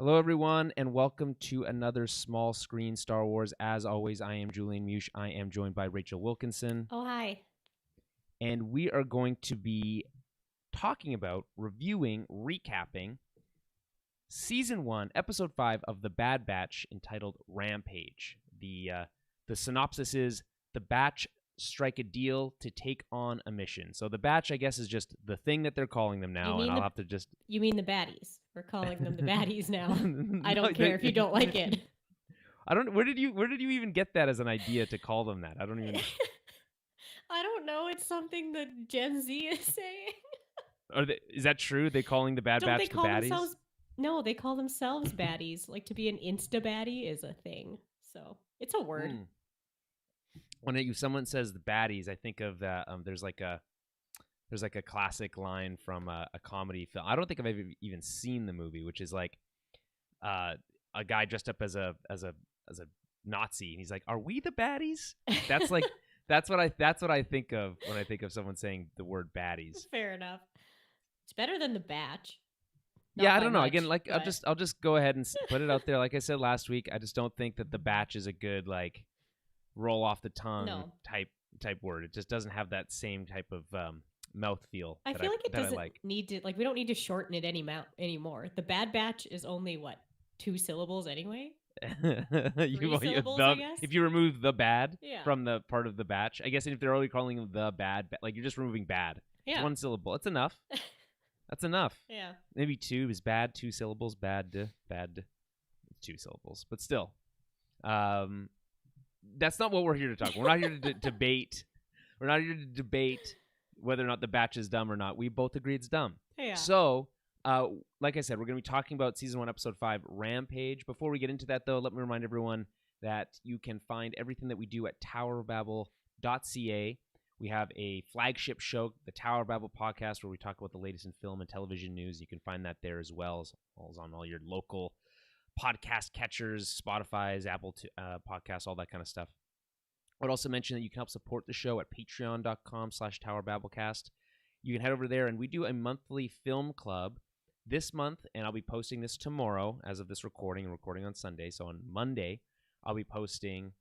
Hello, everyone, and welcome to another small screen Star Wars. As always, I am Julian Mush. I am joined by Rachel Wilkinson, Oh, hi. and we are going to be talking about, reviewing, recapping Season 1, Episode 5 of The Bad Batch, entitled Rampage. The synopsis is, the Batch strike a deal to take on a mission. So the Batch, I guess, is just the thing that they're calling them now, and I'll have to just... You mean the baddies? We're calling them the baddies now. I No, don't care if you don't like it. I don't. Where did you even get that as an idea to call them that? I don't even. I don't know. It's something that Gen Z is saying. Is that true? They calling the Bad Don't they Batch the call baddies? themselves? No, they call themselves baddies. Like to be an insta baddie is a thing. So it's a word. When someone says the baddies, I think of that. There's like a classic line from a comedy film. I don't think I've ever even seen the movie, which is like a guy dressed up as a Nazi, and he's like, "Are we the baddies?" That's like that's what I think of when I think of someone saying the word baddies. Fair enough. It's better than the batch. Yeah, I don't know. Much, Again, like but... I'll just go ahead and put it out there. Like I said last week, I just don't think that the batch is a good like roll off the tongue type word. It just doesn't have that same type of mouthfeel. I feel like it doesn't need to. Like we don't need to shorten it anymore. The Bad Batch is only what 2 syllables anyway. 3 syllables, I guess. If you remove the bad Yeah. from the part of the batch, I guess if they're only calling them the bad, like you're just removing bad. Yeah. It's 1 syllable. That's enough. That's enough. Yeah. Maybe 2 is bad. 2 syllables. Bad. It's 2 syllables, but still, that's not what we're here to talk. We're not here to debate. We're not here to debate whether or not the batch is dumb or not. We both agree it's dumb. Yeah. So, like I said, we're going to be talking about Season 1, Episode 5, Rampage. Before we get into that, though, let me remind everyone that you can find everything that we do at towerbabble.ca. We have a flagship show, the Tower of Babble podcast, where we talk about the latest in film and television news. You can find that there as well as on all your local podcast catchers, Spotify's, Apple podcasts, all that kind of stuff. I would also mention that you can help support the show at patreon.com/towerbabblecast. You can head over there, and we do a monthly film club this month, and I'll be posting this tomorrow as of this recording. I'm recording on Sunday, so on Monday, I'll be posting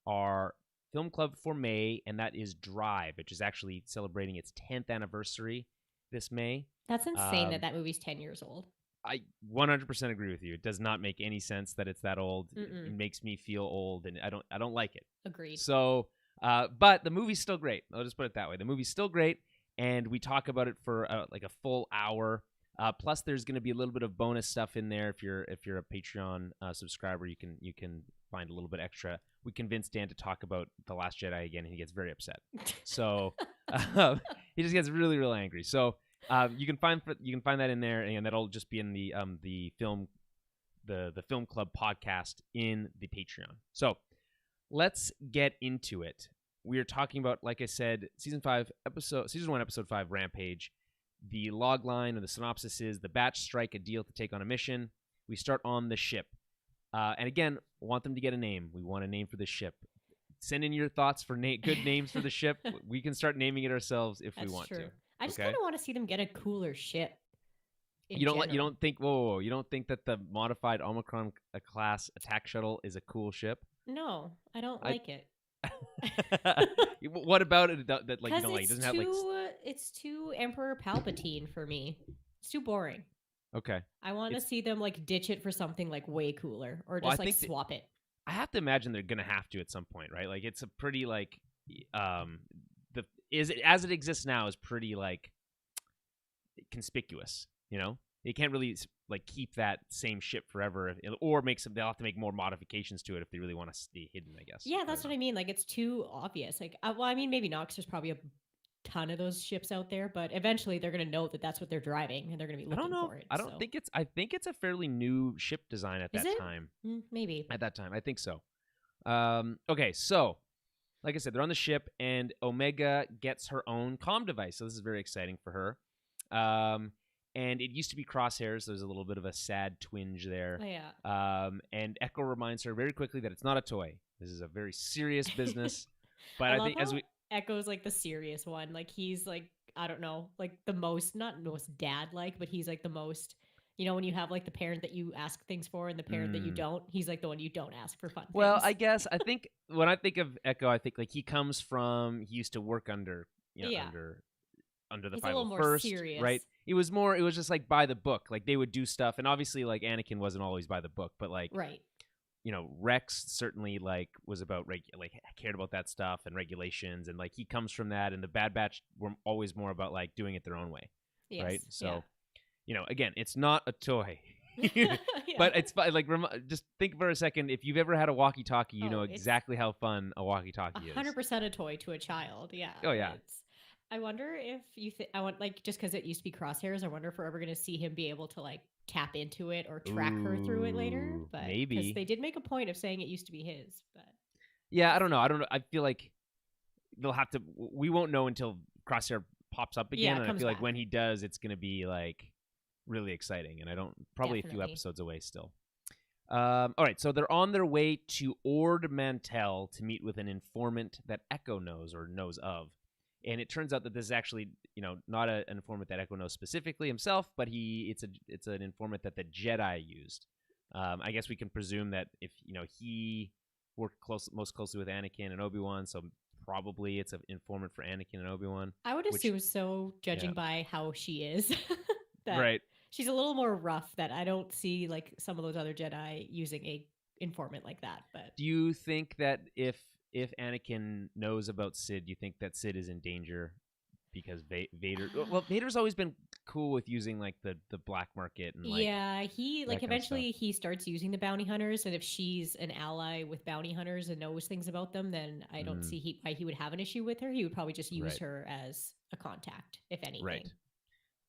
our film club for May, and that is Drive, which is actually celebrating its 10th anniversary this May. That's insane that movie's 10 years old. I 100% agree with you. It does not make any sense that it's that old. It makes me feel old, and I don't like it. Agreed. So, but the movie's still great. I'll just put it that way. The movie's still great, and we talk about it for like a full hour. Plus, there's going to be a little bit of bonus stuff in there. If you're a Patreon subscriber, you can find a little bit extra. We convinced Dan to talk about The Last Jedi again, and he gets very upset. So he just gets really, really angry. So you can find that in there, and that'll just be in the film club podcast in the Patreon. So let's get into it. We are talking about, like I said, Season 1, Episode 5, Rampage. The log line or the synopsis is the Batch strike a deal to take on a mission. We start on the ship. And again, want them to get a name. We want a name for the ship. Send in your thoughts for good names for the ship. We can start naming it ourselves if we want to. I just kind of want to see them get a cooler ship. You don't think that the modified Omicron class attack shuttle is a cool ship? No, I don't like it. What about it that like you don't like? It doesn't have like it's too Emperor Palpatine for me. It's too boring. Okay. I want to see them like ditch it for something like way cooler, or just swap it. I have to imagine they're gonna have to at some point, right? Like it's a pretty like as it exists now is pretty like conspicuous. You know, you can't really like keep that same ship forever, or they'll have to make more modifications to it if they really want to stay hidden, I guess. Yeah, that's what I mean. Like it's too obvious. Like, well, I mean, maybe not, because there's probably a ton of those ships out there, but eventually they're going to know that that's what they're driving, and they're going to be looking for it. I think it's a fairly new ship design at that time. Maybe at that time, I think so. Okay, so like I said, they're on the ship, and Omega gets her own comm device, so this is very exciting for her. And it used to be Crosshairs. So there's a little bit of a sad twinge there. Oh, yeah. And Echo reminds her very quickly that it's not a toy. This is a very serious business. But I think Echo's like the serious one. Like he's like, I don't know, like the most, not most dad-like, but he's like the most You know, when you have like the parent that you ask things for and the parent that you don't, he's like the one you don't ask for fun Well, things. I guess I think when I think of Echo, I think like he used to work under Yeah. under the He's a little more 501st, serious. right? It was just like by the book. Like they would do stuff, and obviously like Anakin wasn't always by the book, but like Right. Rex certainly like was about cared about that stuff and regulations, and like he comes from that, and the Bad Batch were always more about like doing it their own way, Yes. right? So Yeah. again, it's not a toy. Yeah. But it's fun. Like, just think for a second. If you've ever had a walkie-talkie, you know Oh, exactly how fun a walkie-talkie is. 100% a toy to a child. Yeah. Oh yeah. I wonder if you think I want like just because it used to be crosshairs. I wonder if we're ever going to see him be able to like tap into it or track her through it later. But maybe because they did make a point of saying it used to be his. But yeah, I don't know. I feel like they'll have to. We won't know until Crosshair pops up again, and I feel like when he does, it's going to be like really exciting. And probably a few episodes away still. All right, so they're on their way to Ord Mantell to meet with an informant that Echo knows or knows of. And it turns out that this is actually, not an informant that Echo knows specifically himself, but it's an informant that the Jedi used. I guess we can presume that if he worked most closely with Anakin and Obi-Wan, so probably it's an informant for Anakin and Obi-Wan. I would assume so, judging by how she is. Right. She's a little more rough. That I don't see like some of those other Jedi using a informant like that. But do you think that if Anakin knows about Sid, do you think that Sid is in danger because Vader? Well, Vader's always been cool with using like the black market and he like eventually he starts using the bounty hunters, and if she's an ally with bounty hunters and knows things about them, then I don't see why he would have an issue with her. He would probably just use her as a contact, if anything. Right.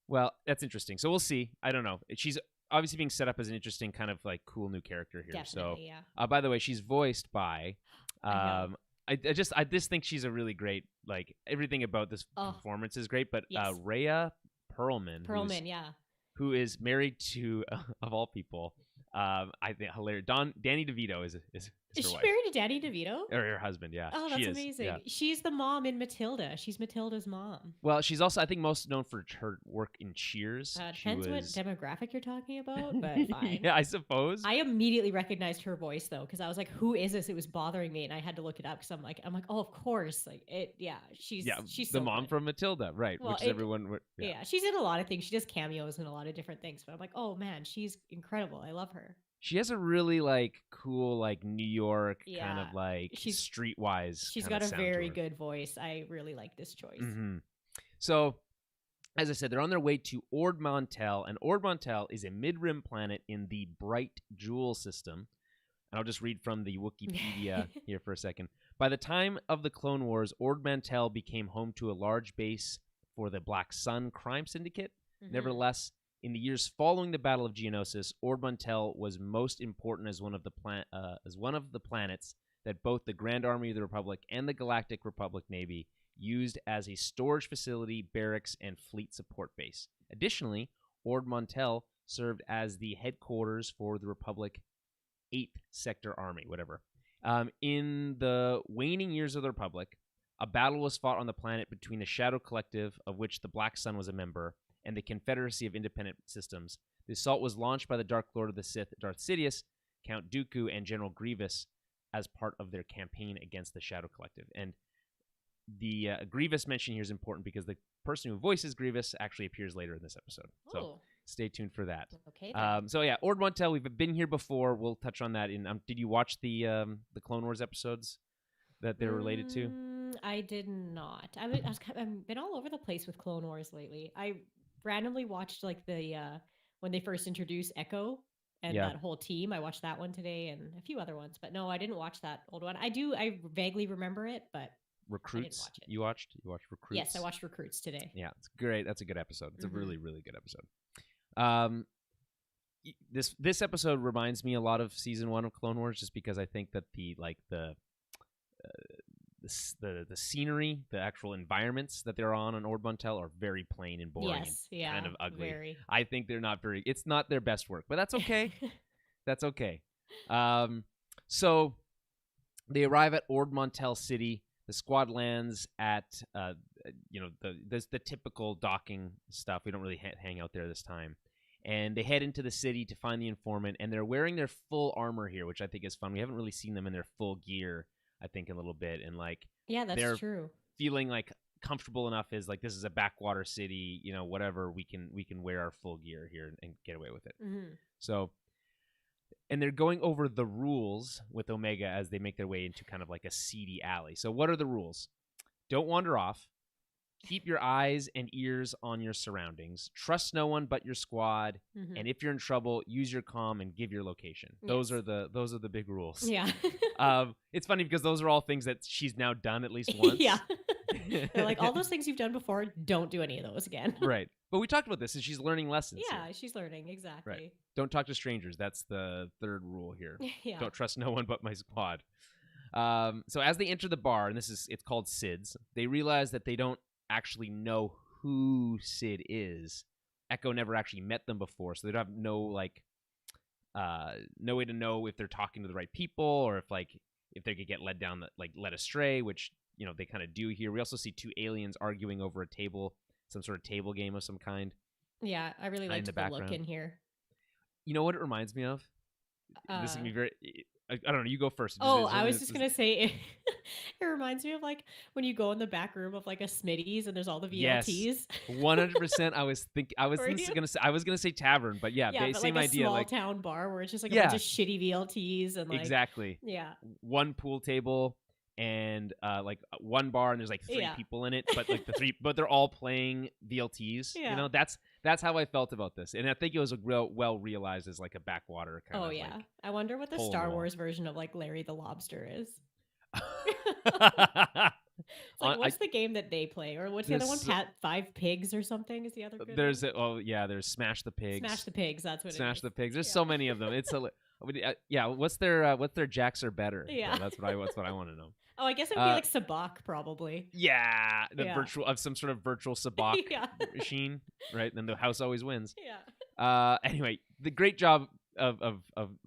Well, that's interesting. So we'll see. I don't know. She's obviously being set up as an interesting kind of like cool new character here. Definitely, so by the way, she's voiced by I just think she's a really great, like everything about this performance is great, but Rhea Perlman, who is married to of all people, I think hilarious. Danny DeVito is she wife. Married to Danny DeVito? Or her husband, yeah. Oh, that's amazing. Yeah. She's the mom in Matilda. She's Matilda's mom. Well, she's also, I think, most known for her work in Cheers. Depends what demographic you're talking about, but fine. Yeah, I suppose. I immediately recognized her voice, though, because I was like, who is this? It was bothering me, and I had to look it up, because I'm like, oh, of course. Like, she's so the mom from Matilda, right, well, which is everyone... Yeah, she's in a lot of things. She does cameos in a lot of different things, but I'm like, oh, man, she's incredible. I love her. She has a really like cool like New York kind of like streetwise. She's got a very good voice. I really like this choice. Mm-hmm. So, as I said, they're on their way to Ord Mantell, and Ord Mantell is a mid-rim planet in the Bright Jewel system. And I'll just read from the Wikipedia here for a second. By the time of the Clone Wars, Ord Mantell became home to a large base for the Black Sun crime syndicate. Mm-hmm. Nevertheless, in the years following the Battle of Geonosis, Ord Mantell was most important as one of the planets that both the Grand Army of the Republic and the Galactic Republic Navy used as a storage facility, barracks, and fleet support base. Additionally, Ord Mantell served as the headquarters for the Republic 8th Sector Army, whatever. In the waning years of the Republic, a battle was fought on the planet between the Shadow Collective, of which the Black Sun was a member, and the Confederacy of Independent Systems. The assault was launched by the Dark Lord of the Sith, Darth Sidious, Count Dooku, and General Grievous as part of their campaign against the Shadow Collective. And the Grievous mention here is important because the person who voices Grievous actually appears later in this episode. Oh. So stay tuned for that. Okay. So yeah, Ord Mantell, we've been here before. We'll touch on that. Did you watch the Clone Wars episodes that they're related to? I did not. I've been all over the place with Clone Wars lately. I randomly watched like the when they first introduced Echo and that whole team. I watched that one today and a few other ones, but no, I didn't watch that old one. I vaguely remember it, but Recruits. I didn't watch it. You watched Recruits? Yes, I watched Recruits today. Yeah, it's great. That's a good episode. It's a really, really good episode. This episode reminds me a lot of season 1 of Clone Wars, just because I think that the scenery, the actual environments that they're on Ord Mantell are very plain and boring and kind of ugly. Very. I think they're not it's not their best work, but that's okay. That's okay. So they arrive at Ord Mantell City. The squad lands at the typical docking stuff. We don't really hang out there this time. And they head into the city to find the informant, and they're wearing their full armor here, which I think is fun. We haven't really seen them in their full gear, I think, in a little bit. And like, Yeah, that's they're true. feeling like comfortable enough is like, this is a backwater city, whatever, we can wear our full gear here and get away with it. Mm-hmm. So, and they're going over the rules with Omega as they make their way into kind of like a seedy alley. So what are the rules? Don't wander off. Keep your eyes and ears on your surroundings. Trust no one but your squad. Mm-hmm. And if you're in trouble, use your comm and give your location. Yes. Those are the big rules. Yeah. It's funny because those are all things that she's now done at least once. Yeah. They're like, all those things you've done before, don't do any of those again. Right. But we talked about this, and she's learning lessons. Yeah, here. she's learning, exactly. Right. Don't talk to strangers. That's the third rule here. Yeah. Don't trust no one but my squad. So as they enter the bar, and it's called Sid's, they realize that they don't actually know who Sid is. Echo never actually met them before, so they don't have no way to know if they're talking to the right people or if they could get led astray, which they kind of do here. We also see two aliens arguing over a table, some sort of table game of some kind. Yeah, I really liked the look in here. You know what it reminds me of? This is gonna be very. I don't know. You go first. I was just gonna say, it reminds me of like when you go in the back room of like a Smitty's and there's all the VLTs. Yes, 100%. I was gonna say tavern, but yeah, but same like a idea. Small town bar where it's just like a bunch of shitty VLTs and like exactly. Yeah. One pool table and like one bar, and there's like three people in it, but like but they're all playing VLTs. Yeah. That's how I felt about this, and I think it was well realized as like a backwater kind of. Oh yeah, I wonder what the Star Wars version of like Larry the Lobster is. It's like, what's the game that they play, or what's the other one? Five Pigs or something is the other. Good there's there's Smash the Pigs. Smash the Pigs. That's what. Smash the Pigs. There's so many of them. It's what's their Jacks are better? Yeah, that's what I want to know. Oh, I guess it would be like Sabak, probably. Yeah, virtual of some sort of virtual Sabak machine, right? And the house always wins. Yeah. Anyway, the great job of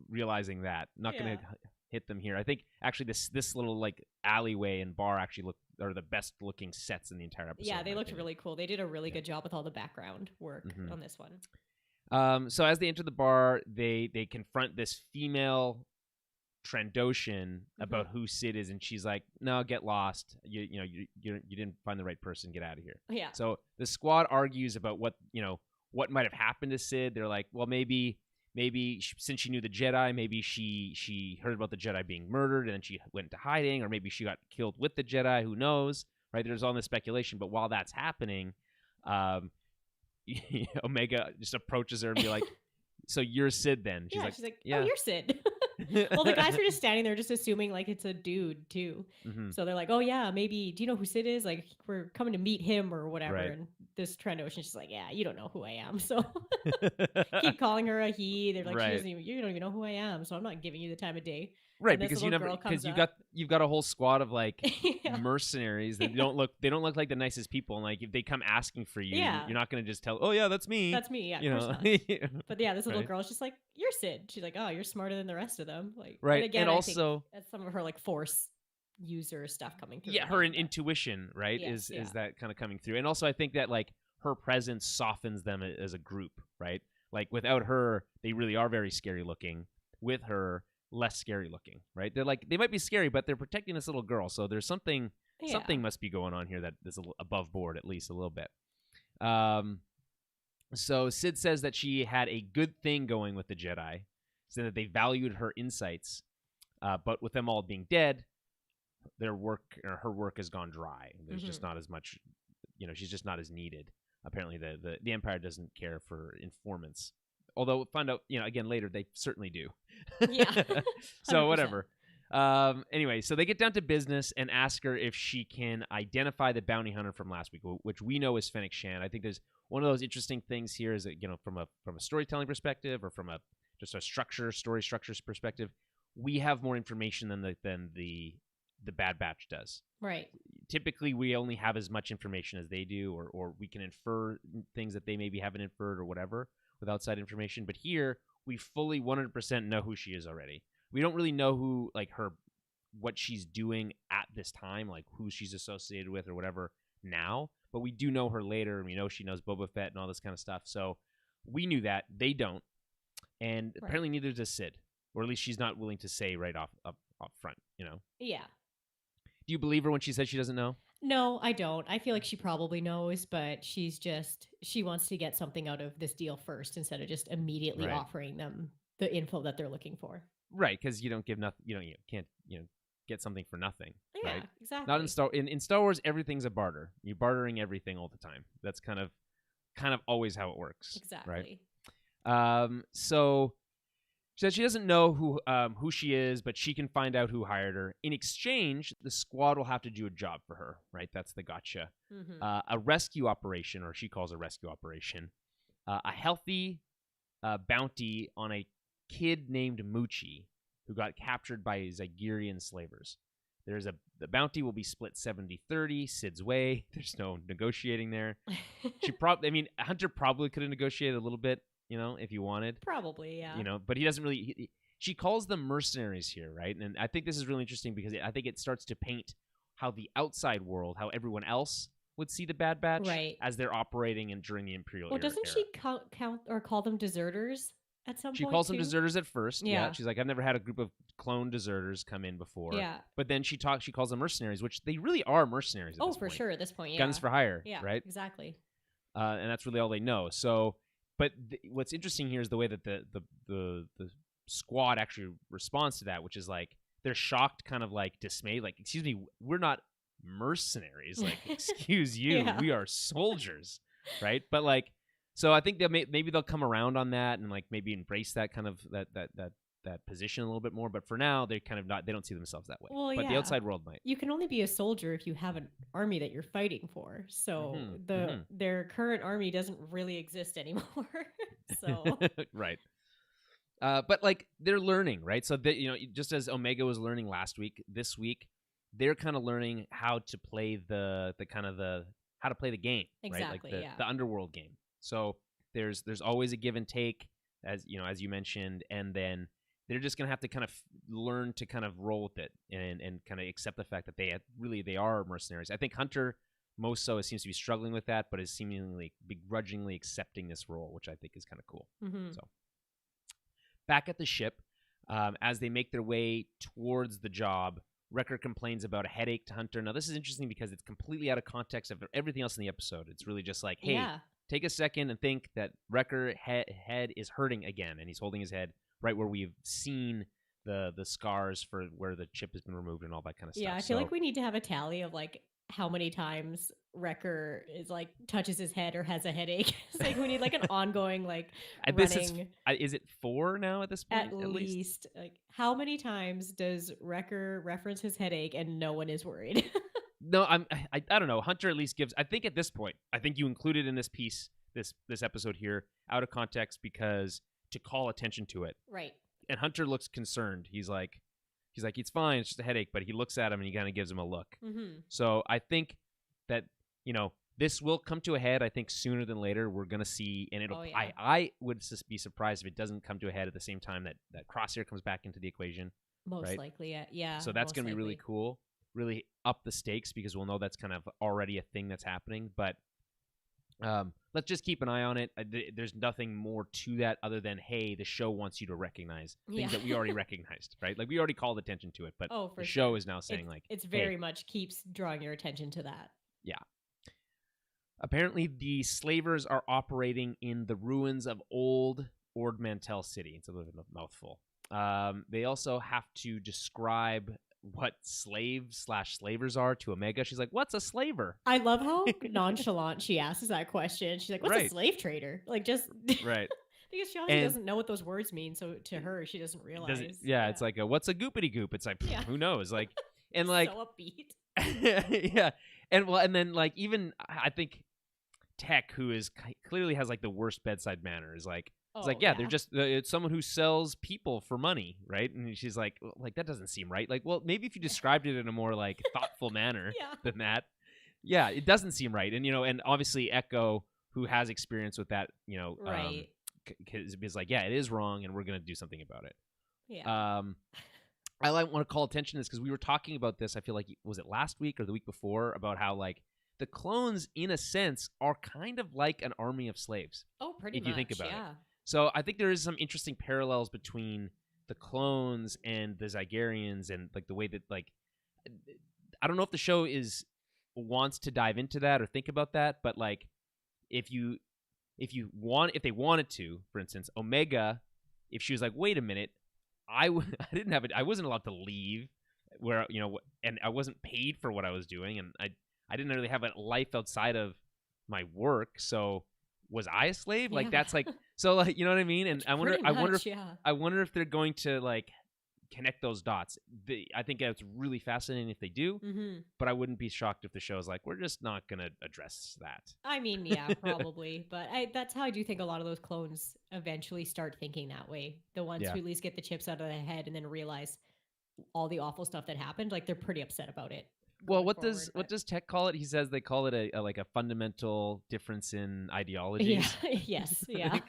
realizing that. Not going to hit them here. I think actually this little like alleyway and bar actually are the best looking sets in the entire episode. Yeah, they looked really cool. They did a really good job with all the background work on this one. So as they enter the bar, they confront this female Trandoshan about who Sid is, and she's like, "No, get lost. You didn't find the right person. Get out of here." Yeah. So the squad argues about what might have happened to Sid. They're like, "Well, maybe since she knew the Jedi, maybe she heard about the Jedi being murdered and then she went into hiding, or maybe she got killed with the Jedi. Who knows?" Right? There's all this speculation, but while that's happening, Omega just approaches her and be like, "So you're Sid then?" She's like, "Oh, you're Sid." Well, the guys are just standing there just assuming like it's a dude too. So they're like, "Oh yeah, maybe do you know who Sid is? Like we're coming to meet him or whatever." Right. And this Trandoshan's just like, "Yeah, you don't know who I am." So keep calling her a he. They're like, you don't even know who I am, so I'm not giving you the time of day. Right, because you've got a whole squad of like mercenaries that don't look like the nicest people, and like if they come asking for you, you're not going to just tell, "Oh yeah, that's me." That's me. Yeah, you know. But yeah, this little girl's just like, "You're Sid." She's like, "Oh, you're smarter than the rest of them." Like, right, and again, and I also think that's some of her like Force user stuff coming through. Yeah, her intuition, right, is that kind of coming through, and also I think that like her presence softens them as a group, right? Like without her, they really are very scary looking. With her, less scary looking, right? They're like, they might be scary, but they're protecting this little girl, so there's something must be going on here that is above board, at least a little bit. So Sid says that she had a good thing going with the Jedi, saying that they valued her insights, but with them all being dead, her work has gone dry. There's just not as much, she's just not as needed. Apparently, the Empire doesn't care for informants. Although we'll find out, again later, they certainly do. Yeah. So whatever. Anyway, so they get down to business and ask her if she can identify the bounty hunter from last week, which we know is Fennec Shan. I think there's one of those interesting things here is that, from a storytelling perspective or from just a story structure perspective, we have more information than the Bad Batch does. Right. Typically, we only have as much information as they do, or we can infer things that they maybe haven't inferred or whatever with outside information. But here, we fully 100% know who she is already. We don't really know who, like, what she's doing at this time, like who she's associated with or whatever now. But we do know her later, and we know she knows Boba Fett and all this kind of stuff. So We knew that. They don't. And Right. apparently neither does Sid. Or at least she's not willing to say right off front, you know? Yeah. Do you believe her when she says she doesn't know? No, I don't. I feel like she probably knows, but she wants to get something out of this deal first instead of just immediately Right. offering them the info that they're looking for. Right, because you don't give nothing. You can't get something for nothing. Yeah, right? exactly. Not in Star Wars. Everything's a barter. You're bartering everything all the time. That's kind of always how it works. Exactly. Right. So she says she doesn't know who she is, but she can find out who hired her. In exchange, the squad will have to do a job for her. Right. That's the gotcha. Mm-hmm. A rescue operation, or she calls a rescue operation. A healthy bounty on a kid named Moochie, who got captured by Zygerian slavers. The bounty will be split 70-30, Sid's way. There's no negotiating there. Hunter probably could have negotiated a little bit, if you wanted. Probably, yeah. But he doesn't really. She calls them mercenaries here, right? And I think this is really interesting because I think it starts to paint how the outside world, how everyone else would see the Bad Batch, right, as they're operating and during the Imperial era. Well, doesn't she count or call them deserters at some point? She calls them deserters at first. Yeah. She's like, I've never had a group of clone deserters come in before. Yeah. But then she calls them mercenaries, which they really are mercenaries at this point. Sure at this point, yeah. Guns for hire, yeah, right? Exactly. And that's really all they know. So, but what's interesting here is the way that the squad actually responds to that, which is like they're shocked, kind of like dismayed, like, excuse me, we're not mercenaries. Like, excuse you, Yeah. we are soldiers, right? But like, so I think that maybe they'll come around on that and like maybe embrace that kind of that position a little bit more. But for now, they're kind of not. They don't see themselves that way. Well, but the outside world might. You can only be a soldier if you have an army that you're fighting for. So their current army doesn't really exist anymore. So right. But like they're learning, right? So just as Omega was learning last week, this week they're kind of learning how to play how to play the game, exactly, right? Like the underworld game. So there's always a give and take, as you mentioned, and then they're just gonna have to kind of learn to kind of roll with it and kind of accept the fact that they are mercenaries. I think Hunter most so seems to be struggling with that, but is seemingly begrudgingly accepting this role, which I think is kind of cool. Mm-hmm. So back at the ship, as they make their way towards the job, Wrecker complains about a headache to Hunter. Now, this is interesting because it's completely out of context of everything else in the episode. It's really just like, hey, take a second and think that Wrecker head is hurting again, and he's holding his head right where we've seen the scars for where the chip has been removed and all that kind of stuff. Yeah, I feel like we need to have a tally of like how many times Wrecker is like touches his head or has a headache. It's like we need like an ongoing like running. Is it 4 now at this point? At least. Like how many times does Wrecker reference his headache and no one is worried? No, I don't know. Hunter at least gives. I think at this point, I think you included in this piece, this episode here, out of context because to call attention to it. Right. And Hunter looks concerned. He's like, it's fine. It's just a headache. But he looks at him and he kind of gives him a look. Mm-hmm. So I think that this will come to a head. I think sooner than later we're gonna see, and it'll. I would just be surprised if it doesn't come to a head at the same time that Crosshair comes back into the equation. Most likely, yeah. So that's gonna be really cool. Really up the stakes because we'll know that's kind of already a thing that's happening. But let's just keep an eye on it. There's nothing more to that other than, hey, the show wants you to recognize things that we already recognized, right? Like we already called attention to it, but the show is now saying it's very much keeps drawing your attention to that. Yeah. Apparently, the slavers are operating in the ruins of old Ord Mantell City. It's a little bit of a mouthful. They also have to describe what slaves/slavers are to Omega. She's like, what's a slaver? I love how nonchalant she asks that question. She's like, what's a slave trader? Like, just right. Because she obviously doesn't know what those words mean, so to her, she doesn't realize. It's like, what's a goopity goop? It's like, who knows? Like, and like, so upbeat. Yeah, and then like even I think Tech, who is clearly has like the worst bedside manner, is like. It's like, they're just it's someone who sells people for money, right? And she's like that doesn't seem right. Like, well, maybe if you described it in a more like thoughtful manner than that, it doesn't seem right. And and obviously Echo, who has experience with that, right, is like, it is wrong, and we're gonna do something about it. Yeah. I want to call attention to this because we were talking about this. I feel like was it last week or the week before about how like the clones, in a sense, are kind of like an army of slaves. Oh, pretty if much. you think about yeah. it. So I think there is some interesting parallels between the clones and the Zygerians, and like the way that like I don't know if the show wants to dive into that or think about that, but like if they wanted to, for instance, Omega, if she was like, wait a minute, I wasn't allowed to leave where and I wasn't paid for what I was doing, and I didn't really have a life outside of my work, so was I a slave? Like that's like so like you know what I mean? And I wonder if they're going to like connect those dots. I think it's really fascinating if they do, but I wouldn't be shocked if the show's like, we're just not going to address that. I mean, yeah, probably. But that's how I do think a lot of those clones eventually start thinking that way. The ones who at least get the chips out of their head and then realize all the awful stuff that happened, like they're pretty upset about it. Well, what does Tech call it? He says they call it a like a fundamental difference in ideologies. Yeah. Yes. Yeah.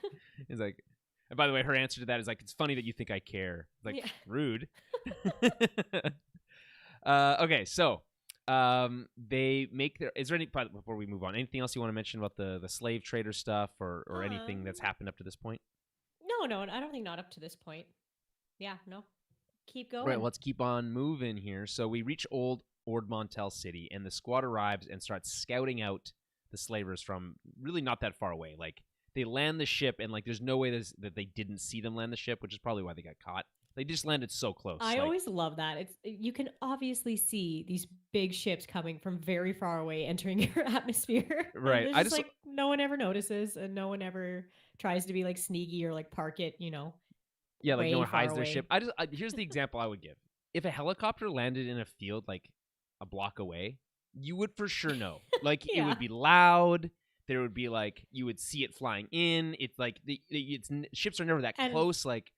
He's like, and by the way, her answer to that is like, it's funny that you think I care. Like, rude. Okay, so they make their. Is there any before we move on? Anything else you want to mention about the slave trader stuff or anything that's happened up to this point? No, I don't think not up to this point. Yeah, no. Keep going. Right, let's keep on moving here. So we reach Old Ord-Mantell City, and the squad arrives and starts scouting out the slavers from really not that far away. Like, they land the ship, and like there's no way that they didn't see them land the ship, which is probably why they got caught. They just landed so close. I always love that. You can obviously see these big ships coming from very far away, entering your atmosphere. Right. I just like no one ever notices, and no one ever tries to be like sneaky or like park it. Yeah, like no one hides their ship. Here's the example I would give: if a helicopter landed in a field like a block away, you would for sure know. Like it would be loud. There would be like you would see it flying in. It's like ships are never that close. Like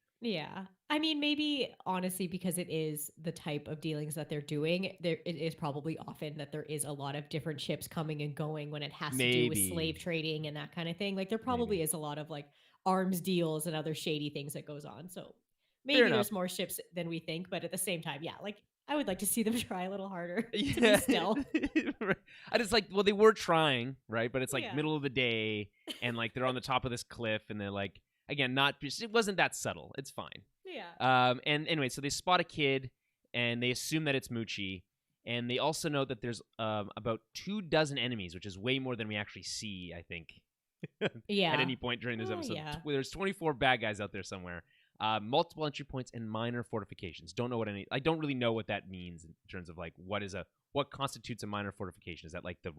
I mean, maybe honestly because it is the type of dealings that they're doing, it is probably often that there is a lot of different ships coming and going when it has to do with slave trading and that kind of thing. Like there probably is a lot of like arms deals and other shady things that goes on. So maybe there's more ships than we think, but at the same time, like I would like to see them try a little harder to be stealth. I just like, well, they were trying, right? But it's like middle of the day, and like they're on the top of this cliff, and they're like, again, it wasn't that subtle. It's fine. Yeah. And anyway, so they spot a kid, and they assume that it's Moochie, and they also know that there's about 24 enemies, which is way more than we actually see, I think. At any point during this episode. Yeah. There's 24 bad guys out there somewhere. Multiple entry points and minor fortifications. I don't really know what that means in terms of like what constitutes a minor fortification. Is that like the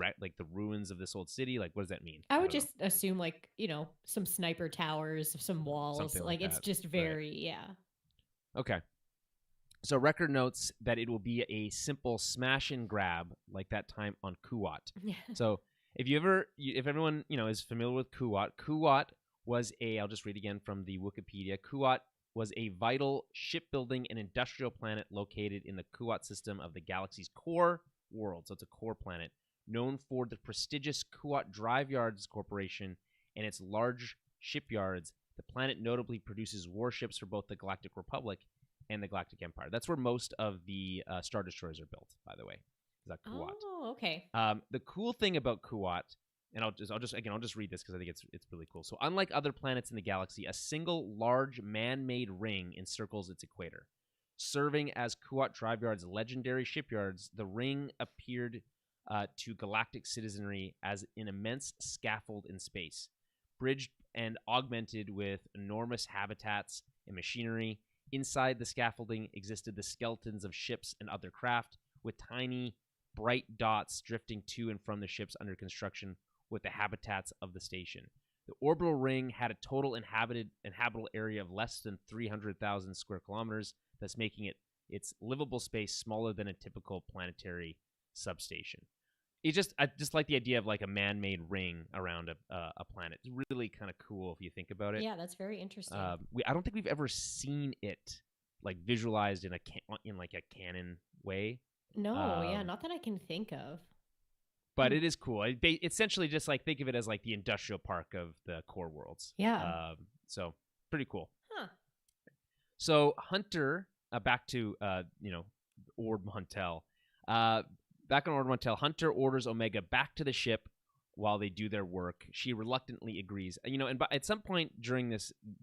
ruins of this old city? Like what does that mean? I would just assume like some sniper towers, some walls. Something like it's just very Okay. So record notes that it will be a simple smash and grab like that time on Kuwat. So if everyone is familiar with Kuwat was I'll just read again from the Wikipedia. Kuwat was a vital shipbuilding and industrial planet located in the Kuwat system of the galaxy's core world. So it's a core planet known for the prestigious Kuwat Drive Yards Corporation and its large shipyards. The planet notably produces warships for both the Galactic Republic and the Galactic Empire. That's where most of the Star Destroyers are built, by the way. Is that Kuwat? Oh, okay. The cool thing about Kuwat, and I'll just read this because I think it's really cool. So unlike other planets in the galaxy, a single large man-made ring encircles its equator. Serving as Kuwat Drive Yard's legendary shipyards, the ring appeared to galactic citizenry as an immense scaffold in space, bridged and augmented with enormous habitats and machinery. Inside the scaffolding existed the skeletons of ships and other craft, with tiny, bright dots drifting to and from the ships under construction with the habitats of the station. The orbital ring had a total inhabitable area of less than 300,000 square kilometers, thus making its livable space smaller than a typical planetary substation. I just like the idea of like a man-made ring around a planet. It's really kind of cool if you think about it. Yeah, that's very interesting. I don't think we've ever seen it like visualized in like a canon way. No, not that I can think of. But it is cool. Essentially, just like think of it as like the industrial park of the core worlds. Yeah. So pretty cool. Huh. So Hunter, back to Ord Mantell. back on Order Montel, Hunter orders Omega back to the ship while they do their work. She reluctantly agrees. And at some point during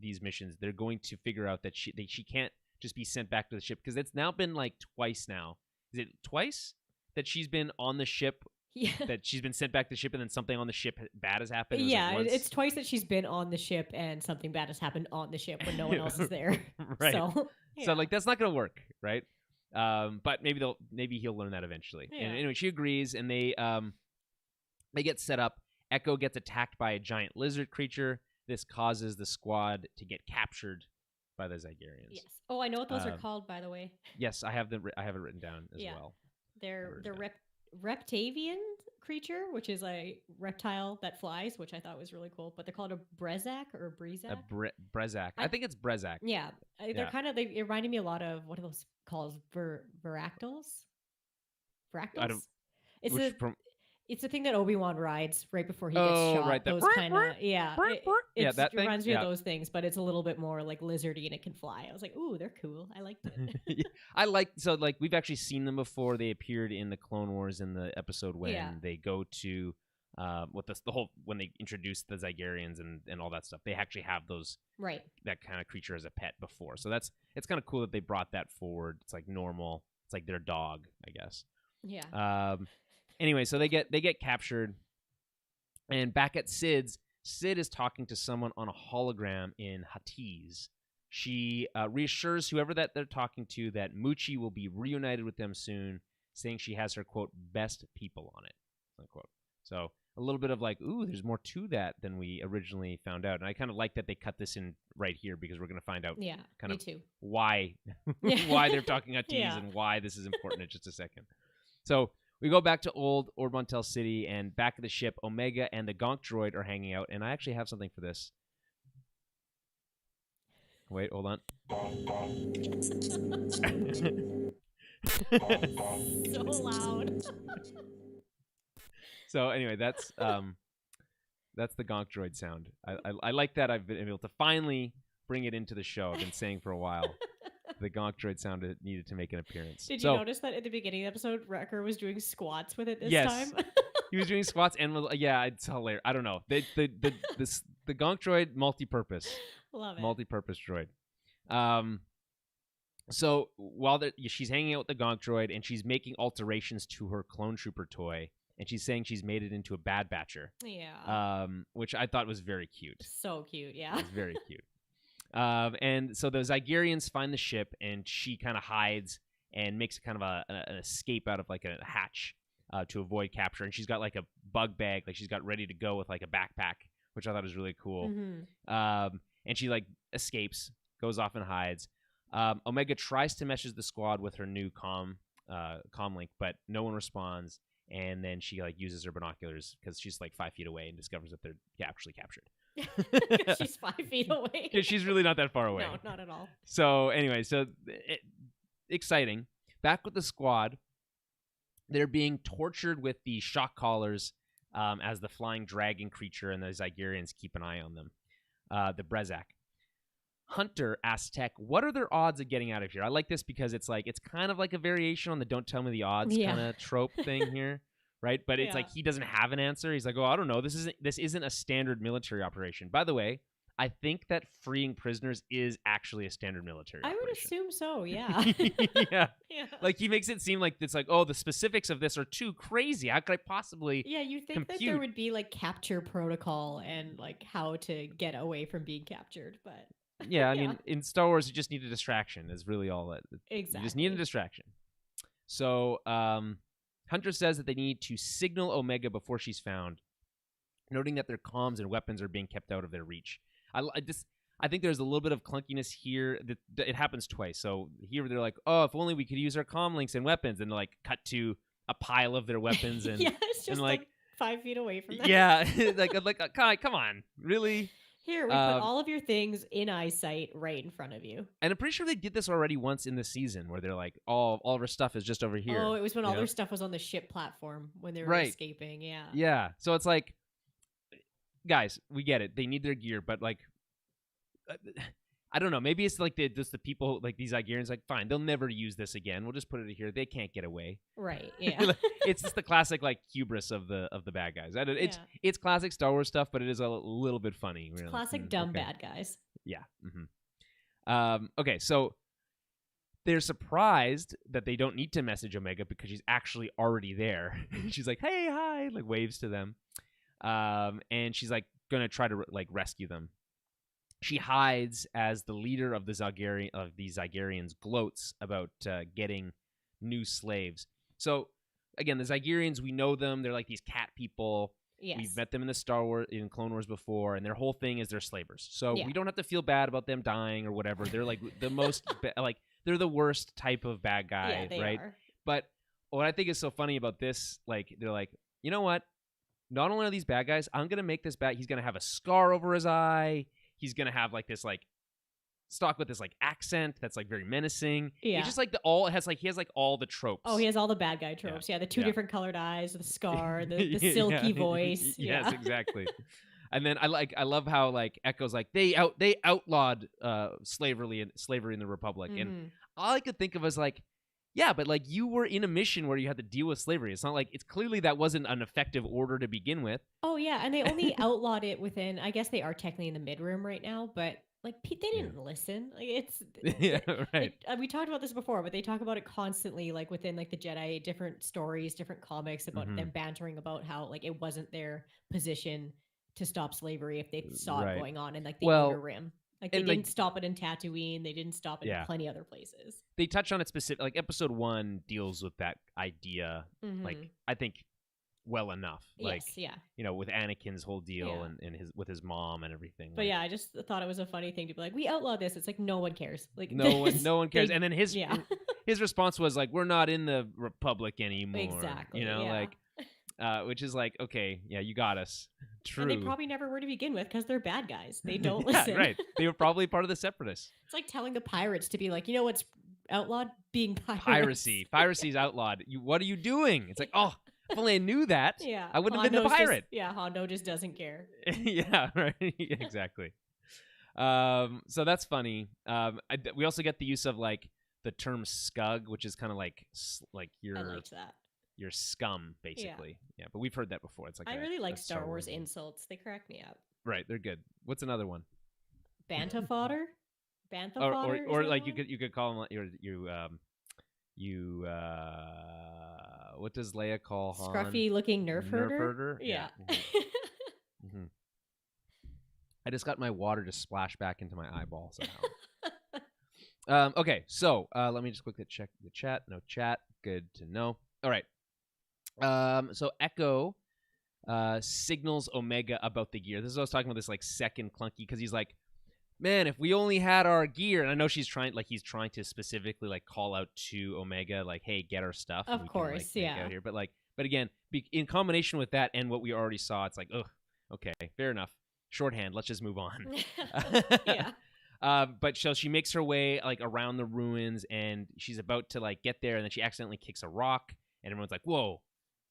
these missions, they're going to figure out that she can't just be sent back to the ship, because it's now been like twice now. Is it twice that she's been on the ship? Yeah. That she's been sent back to the ship, and then something on the ship bad has happened? Yeah, it's twice that she's been on the ship and something bad has happened on the ship when no one else is there. Right. So, yeah. So like that's not going to work, right? But maybe he'll learn that eventually. Yeah. And anyway, she agrees, and they get set up. Echo gets attacked by a giant lizard creature. This causes the squad to get captured by the Zygerians. Yes. Oh, I know what those are called, by the way. Yes, I have it written down as well. They're reptavian creature, which is a reptile that flies, which I thought was really cool. But they're called a Brezak or Brezak. A Brezak. I think it's Brezak. Yeah, they're kind of. It reminded me a lot of, what are those called? Varactals. Varactals. It's the thing that Obi-Wan rides right before he gets shot. Right, those kind of it reminds me of those things, but it's a little bit more like lizardy and it can fly. I was like, ooh, they're cool. I liked it. We've actually seen them before. They appeared in the Clone Wars in the episode when they go to with the whole, when they introduce the Zygerians and all that stuff. They actually have that kind of creature as a pet before. So it's kind of cool that they brought that forward. It's like normal. It's like their dog, I guess. Yeah. Anyway, so they get captured, and back at Sid is talking to someone on a hologram in Hatiz. She reassures whoever that they're talking to that Muchi will be reunited with them soon, saying she has her, quote, best people on it, unquote. So a little bit of like, ooh, there's more to that than we originally found out. And I kind of like that they cut this in right here, because we're going to find out why they're talking Hatiz and why this is important in just a second. So we go back to old Ord Mantell City, and back at the ship, Omega and the Gonk droid are hanging out, and I actually have something for this. Wait, hold on. So loud. So anyway, that's the Gonk droid sound. I like that I've been able to finally bring it into the show. I've been saying for a while. The Gonk droid sound needed to make an appearance. Did you notice that at the beginning of the episode, Wrecker was doing squats with it this time? He was doing squats, and it's hilarious. I don't know. The Gonk droid, multi-purpose. Love it. Multi-purpose droid. So while she's hanging out with the Gonk droid, and she's making alterations to her clone trooper toy, and she's saying she's made it into a Bad Batcher. Yeah. Which I thought was very cute. So cute, yeah. It's very cute. And so the Zygerians find the ship, and she kind of hides and makes kind of an escape out of like a hatch to avoid capture. And she's got like a bug bag, like she's got ready to go with like a backpack, which I thought was really cool. Mm-hmm. And she like escapes, goes off and hides. Omega tries to message the squad with her new comm link, but no one responds. And then she like uses her binoculars, because she's like 5 feet away, and discovers that they're actually captured. She's 5 feet away. She's really not that far away. No, not at all. So anyway, exciting. Back with the squad, they're being tortured with the shock collars as the flying dragon creature and the Zygerians keep an eye on them. The Brezak. Hunter asks Tech, what are their odds of getting out of here? I like this because it's kind of like a variation on the don't tell me the odds kind of trope thing here. Right? But it's like he doesn't have an answer. He's like, oh, I don't know. This isn't a standard military operation. By the way, I think that freeing prisoners is actually a standard military operation. I would assume so, yeah. Yeah. Like, he makes it seem like it's like, oh, the specifics of this are too crazy. How could I possibly you think that there would be like capture protocol and like how to get away from being captured, but yeah, I mean, in Star Wars, you just need a distraction is really all that. Exactly. You just need a distraction. So, Hunter says that they need to signal Omega before she's found, noting that their comms and weapons are being kept out of their reach. I think there's a little bit of clunkiness here. It happens twice. So here they're like, oh, if only we could use our comm links and weapons, and like cut to a pile of their weapons and it's just like 5 feet away from them. Yeah, like come on, really? Here, we put all of your things in eyesight right in front of you. And I'm pretty sure they did this already once in the season, where they're like, all of our stuff is just over here. Oh, it was when all their stuff was on the ship platform when they were escaping, yeah. Yeah, so it's like, guys, we get it. They need their gear, but like, I don't know. Maybe it's like just the people, like these Ygerians, like, fine, they'll never use this again. We'll just put it here. They can't get away. Right. Yeah. It's just the classic like hubris of the bad guys. It's classic Star Wars stuff, but it is a little bit funny. It's classic dumb bad guys. Yeah. Okay, so they're surprised that they don't need to message Omega because she's actually already there. She's like, "Hey, hi," like waves to them, and she's like gonna try to like rescue them. She hides as the leader of these Ygerians gloats about getting new slaves. So again, the Ygerians, we know them. They're like these cat people. Yes. We've met them in Clone Wars before, and their whole thing is they're slavers. So we don't have to feel bad about them dying or whatever. They're like the most like they're the worst type of bad guy, they right? are. But what I think is so funny about this, like they're like, you know what? Not only are these bad guys, I'm gonna make this bad. He's gonna have a scar over his eye. He's gonna have like this like stock with this like accent that's like very menacing. Yeah. It's just like he has like all the tropes. Oh, he has all the bad guy tropes. Yeah, the two different colored eyes, the scar, the silky voice. Yes, exactly. And then I love how like Echo's like they outlawed slavery in the Republic, and all I could think of was like, yeah, but like you were in a mission where you had to deal with slavery. It's not like it's clearly that wasn't an effective order to begin with. Oh yeah, and they only outlawed it within. I guess they are technically in the mid room right now, but like they didn't listen. Like it's right. We talked about this before, but they talk about it constantly, like within like the Jedi, different stories, different comics about them bantering about how like it wasn't their position to stop slavery if they saw it going on in like the Outer Rim. Like they didn't stop it in Tatooine. They didn't stop it in plenty other places. They touch on it specific. Like Episode 1 deals with that idea. Like I think well enough. Like you know, with Anakin's whole deal and his his mom and everything. But I just thought it was a funny thing to be like, we outlawed this. It's like no one cares. Like no one cares. And then his response was like, we're not in the Republic anymore. Exactly. You know, like. Which is like, okay, yeah, you got us. True. And they probably never were to begin with because they're bad guys. They don't listen. Yeah, right. They were probably part of the Separatists. It's like telling the pirates to be like, you know what's outlawed? Being pirates. Piracy. Piracy's outlawed. What are you doing? It's like, oh, if only I knew that, I wouldn't have been a pirate. Hondo just doesn't care. Yeah, right. Exactly. So that's funny. We also get the use of like the term scug, which is kind of like your. I liked that. Your scum, basically. Yeah, but we've heard that before. It's like I really like Star Wars insults. They crack me up. Right, they're good. What's another one? Bantha fodder. Bantha fodder. Or like you could call them what does Leia call Han? Scruffy looking nerf herder. Yeah. I just got my water to splash back into my eyeball somehow. Okay, so let me just quickly check the chat. No chat. Good to know. All right. So Echo signals Omega about the gear. This is what I was talking about, this like second clunky, because he's like, man, if we only had our gear. And I know he's trying to specifically like call out to Omega, like, hey, get our stuff. Of course, can, like, out here. But again, in combination with that and what we already saw, it's like, ugh, okay, fair enough. Shorthand, let's just move on. But she makes her way like around the ruins, and she's about to like get there, and then she accidentally kicks a rock, and everyone's like, whoa,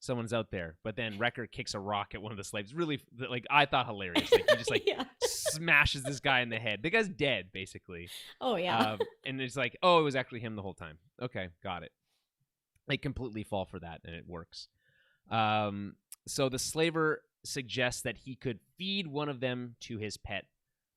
someone's out there. But then Wrecker kicks a rock at one of the slaves. Really, like, I thought hilarious. Like, he just like smashes this guy in the head. The guy's dead, basically. Oh, yeah. And it's like, oh, it was actually him the whole time. Okay, got it. They completely fall for that, and it works. So the slaver suggests that he could feed one of them to his pet,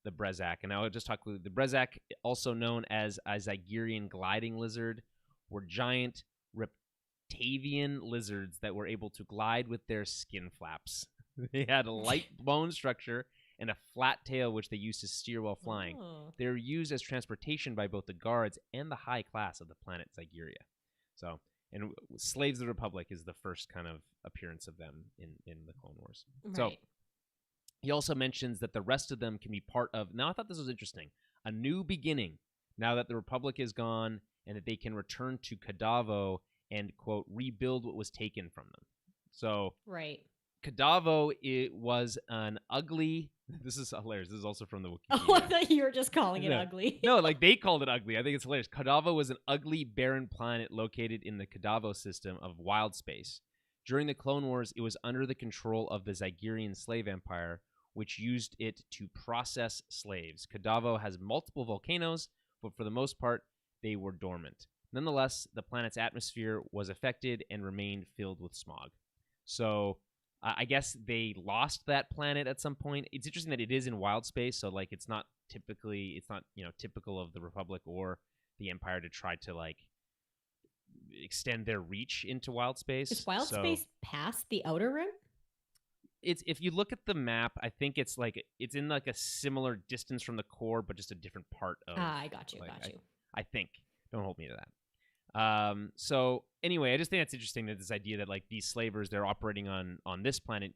the Brezak. And I'll just talk with the Brezak, also known as a Zygerian gliding lizard, were giant Reptavian lizards that were able to glide with their skin flaps. They had a light bone structure and a flat tail, which they used to steer while flying. Oh. They were used as transportation by both the guards and the high class of the planet Zygeria. So, and Slaves of the Republic is the first kind of appearance of them in the Clone Wars. Right. So, he also mentions that the rest of them can be part of, now I thought this was interesting, a new beginning, now that the Republic is gone, and that they can return to Kadavo and, quote, rebuild what was taken from them. So, right. Kadavo, it was an ugly, this is hilarious, this is also from the Wikipedia. Oh, I thought you were just calling it ugly. No, like they called it ugly. I think it's hilarious. Kadavo was an ugly, barren planet located in the Kadavo system of wild space. During the Clone Wars, it was under the control of the Zygerian slave empire, which used it to process slaves. Kadavo has multiple volcanoes, but for the most part, they were dormant. Nonetheless, the planet's atmosphere was affected and remained filled with smog. So I guess they lost that planet at some point. It's interesting that it is in wild space, so like it's not typical of the Republic or the Empire to try to like extend their reach into wild space. Is wild space past the outer rim? It's, if you look at the map, I think it's in like a similar distance from the core, but just a different part of. I got you. I think. Don't hold me to that. So anyway, I just think that's interesting, that this idea that like these slavers, they're operating on this planet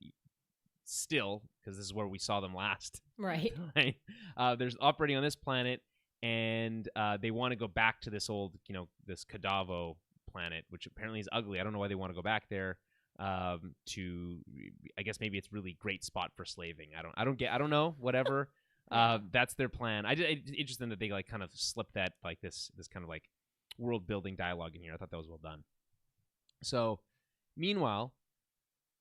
still, because this is where we saw them last. Right. Right. They're operating on this planet, and they want to go back to this old, this Kadavo planet, which apparently is ugly. I don't know why they want to go back there. I guess maybe it's really great spot for slaving. I don't know. Whatever. That's their plan. It's interesting that they like kind of slipped that like this kind of like world building dialogue in here. I thought that was well done. So, meanwhile,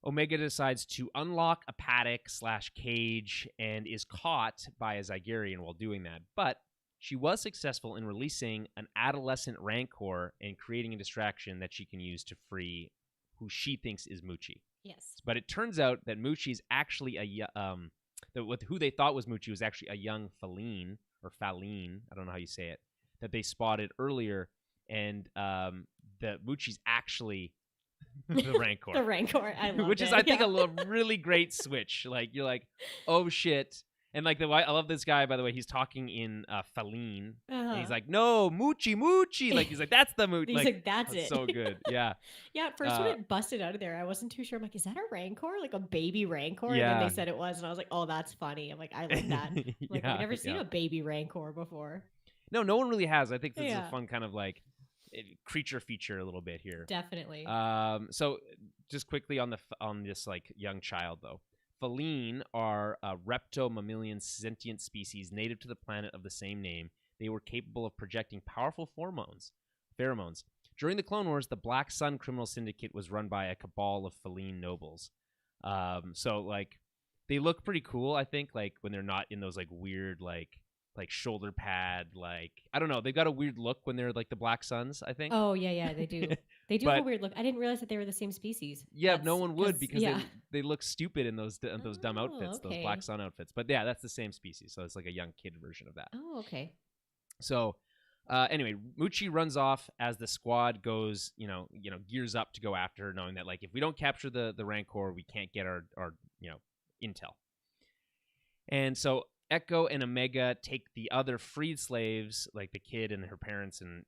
Omega decides to unlock a paddock/cage and is caught by a Zygerian while doing that. But she was successful in releasing an adolescent Rancor and creating a distraction that she can use to free who she thinks is Muchi. Yes. But it turns out that Muchi is actually who they thought was Muchi was actually a young Faline, I don't know how you say it, that they spotted earlier, and the Muchi's actually the Rancor. The Rancor, I love which it. is, I think, a really great switch. Like, you're like, oh shit. And like I love this guy, by the way. He's talking in Faline, and he's like, "No, Muchi." Like he's like, "That's the Muchi." He's like, "That's it." So good, yeah. Yeah. At first, when it busted out of there, I wasn't too sure. I'm like, "Is that a Rancor? Like a baby Rancor?" Yeah. And then they said it was, and I was like, "Oh, that's funny." I'm like, "I like that." Like, I've never seen a baby Rancor before. No one really has. I think this is a fun kind of like creature feature a little bit here. Definitely. So just quickly on this like young child though. Faline are a repto-mammalian sentient species native to the planet of the same name. They were capable of projecting powerful pheromones. During the Clone Wars, the Black Sun criminal syndicate was run by a cabal of Faline nobles. So like they look pretty cool, I think, like when they're not in those like weird like shoulder pad, like I don't know, they've got a weird look when they're like the Black Suns, I think. Oh yeah, they do. They do have a weird look. I didn't realize that they were the same species. Yeah, no one would, because they look stupid in those dumb outfits, those Black Sun outfits. But yeah, that's the same species, so it's like a young kid version of that. Oh, okay. So anyway, Muchi runs off as the squad goes, gears up to go after her, knowing that like if we don't capture the Rancor, we can't get our intel. And so Echo and Omega take the other freed slaves, like the kid and her parents, and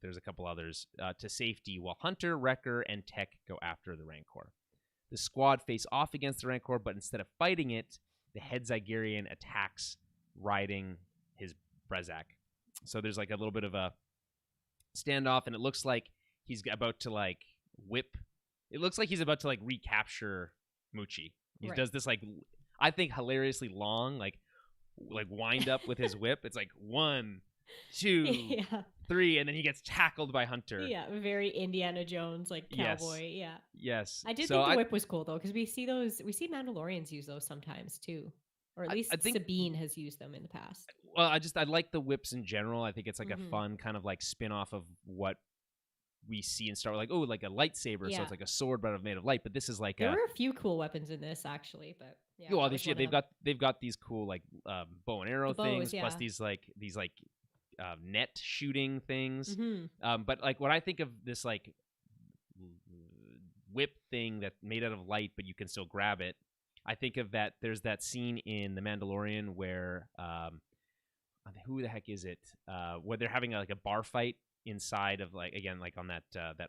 there's a couple others, to safety, while Hunter, Wrecker, and Tech go after the Rancor. The squad face off against the Rancor, but instead of fighting it, the head Zygerian attacks, riding his Brezak. So there's like a little bit of a standoff, and it looks like he's about to like whip. It looks like he's about to like recapture Muchi. He does this like, I think, hilariously long like wind up with his whip. It's like 1, 2, 3, and then he gets tackled by Hunter. Yeah, very Indiana Jones like cowboy. Yes. I did think the whip was cool though, because we see Mandalorians use those sometimes too, or at least I think Sabine has used them in the past. Well, I like the whips in general. I think it's like a fun kind of like spin-off of what we see in Star Wars, like a lightsaber, so it's like a sword but made of light. But this is like there were a few cool weapons in this actually, but yeah. Well, they've got these cool like bow and arrow things, plus these net shooting things. But like when I think of this like whip thing that made out of light, but you can still grab it, I think of that. There's that scene in The Mandalorian where who the heck is it? Where they're having like a bar fight inside of like on that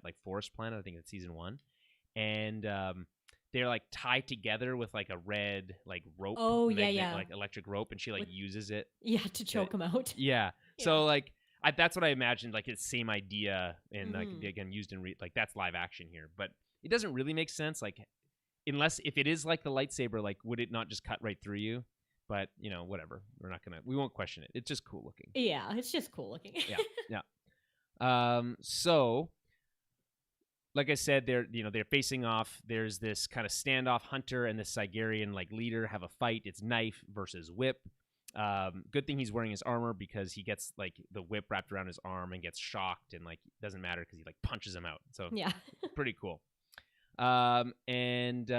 like forest planet. I think it's season 1, and they're like tied together with like a red like rope. Oh yeah, like electric rope, and she like uses it. Yeah, to choke him out. Yeah. So like that's what I imagined. Like it's same idea, and like again used in like that's live action here, but it doesn't really make sense. Like unless if it is like the lightsaber, like would it not just cut right through you? But whatever. We won't question it. It's just cool looking. Yeah, it's just cool looking. Yeah. So like I said, they're facing off. There's this kind of standoff. Hunter and this Sigerian like leader have a fight. It's knife versus whip. Good thing he's wearing his armor because he gets like the whip wrapped around his arm and gets shocked and like doesn't matter because he like punches him out. So Yeah. pretty cool. And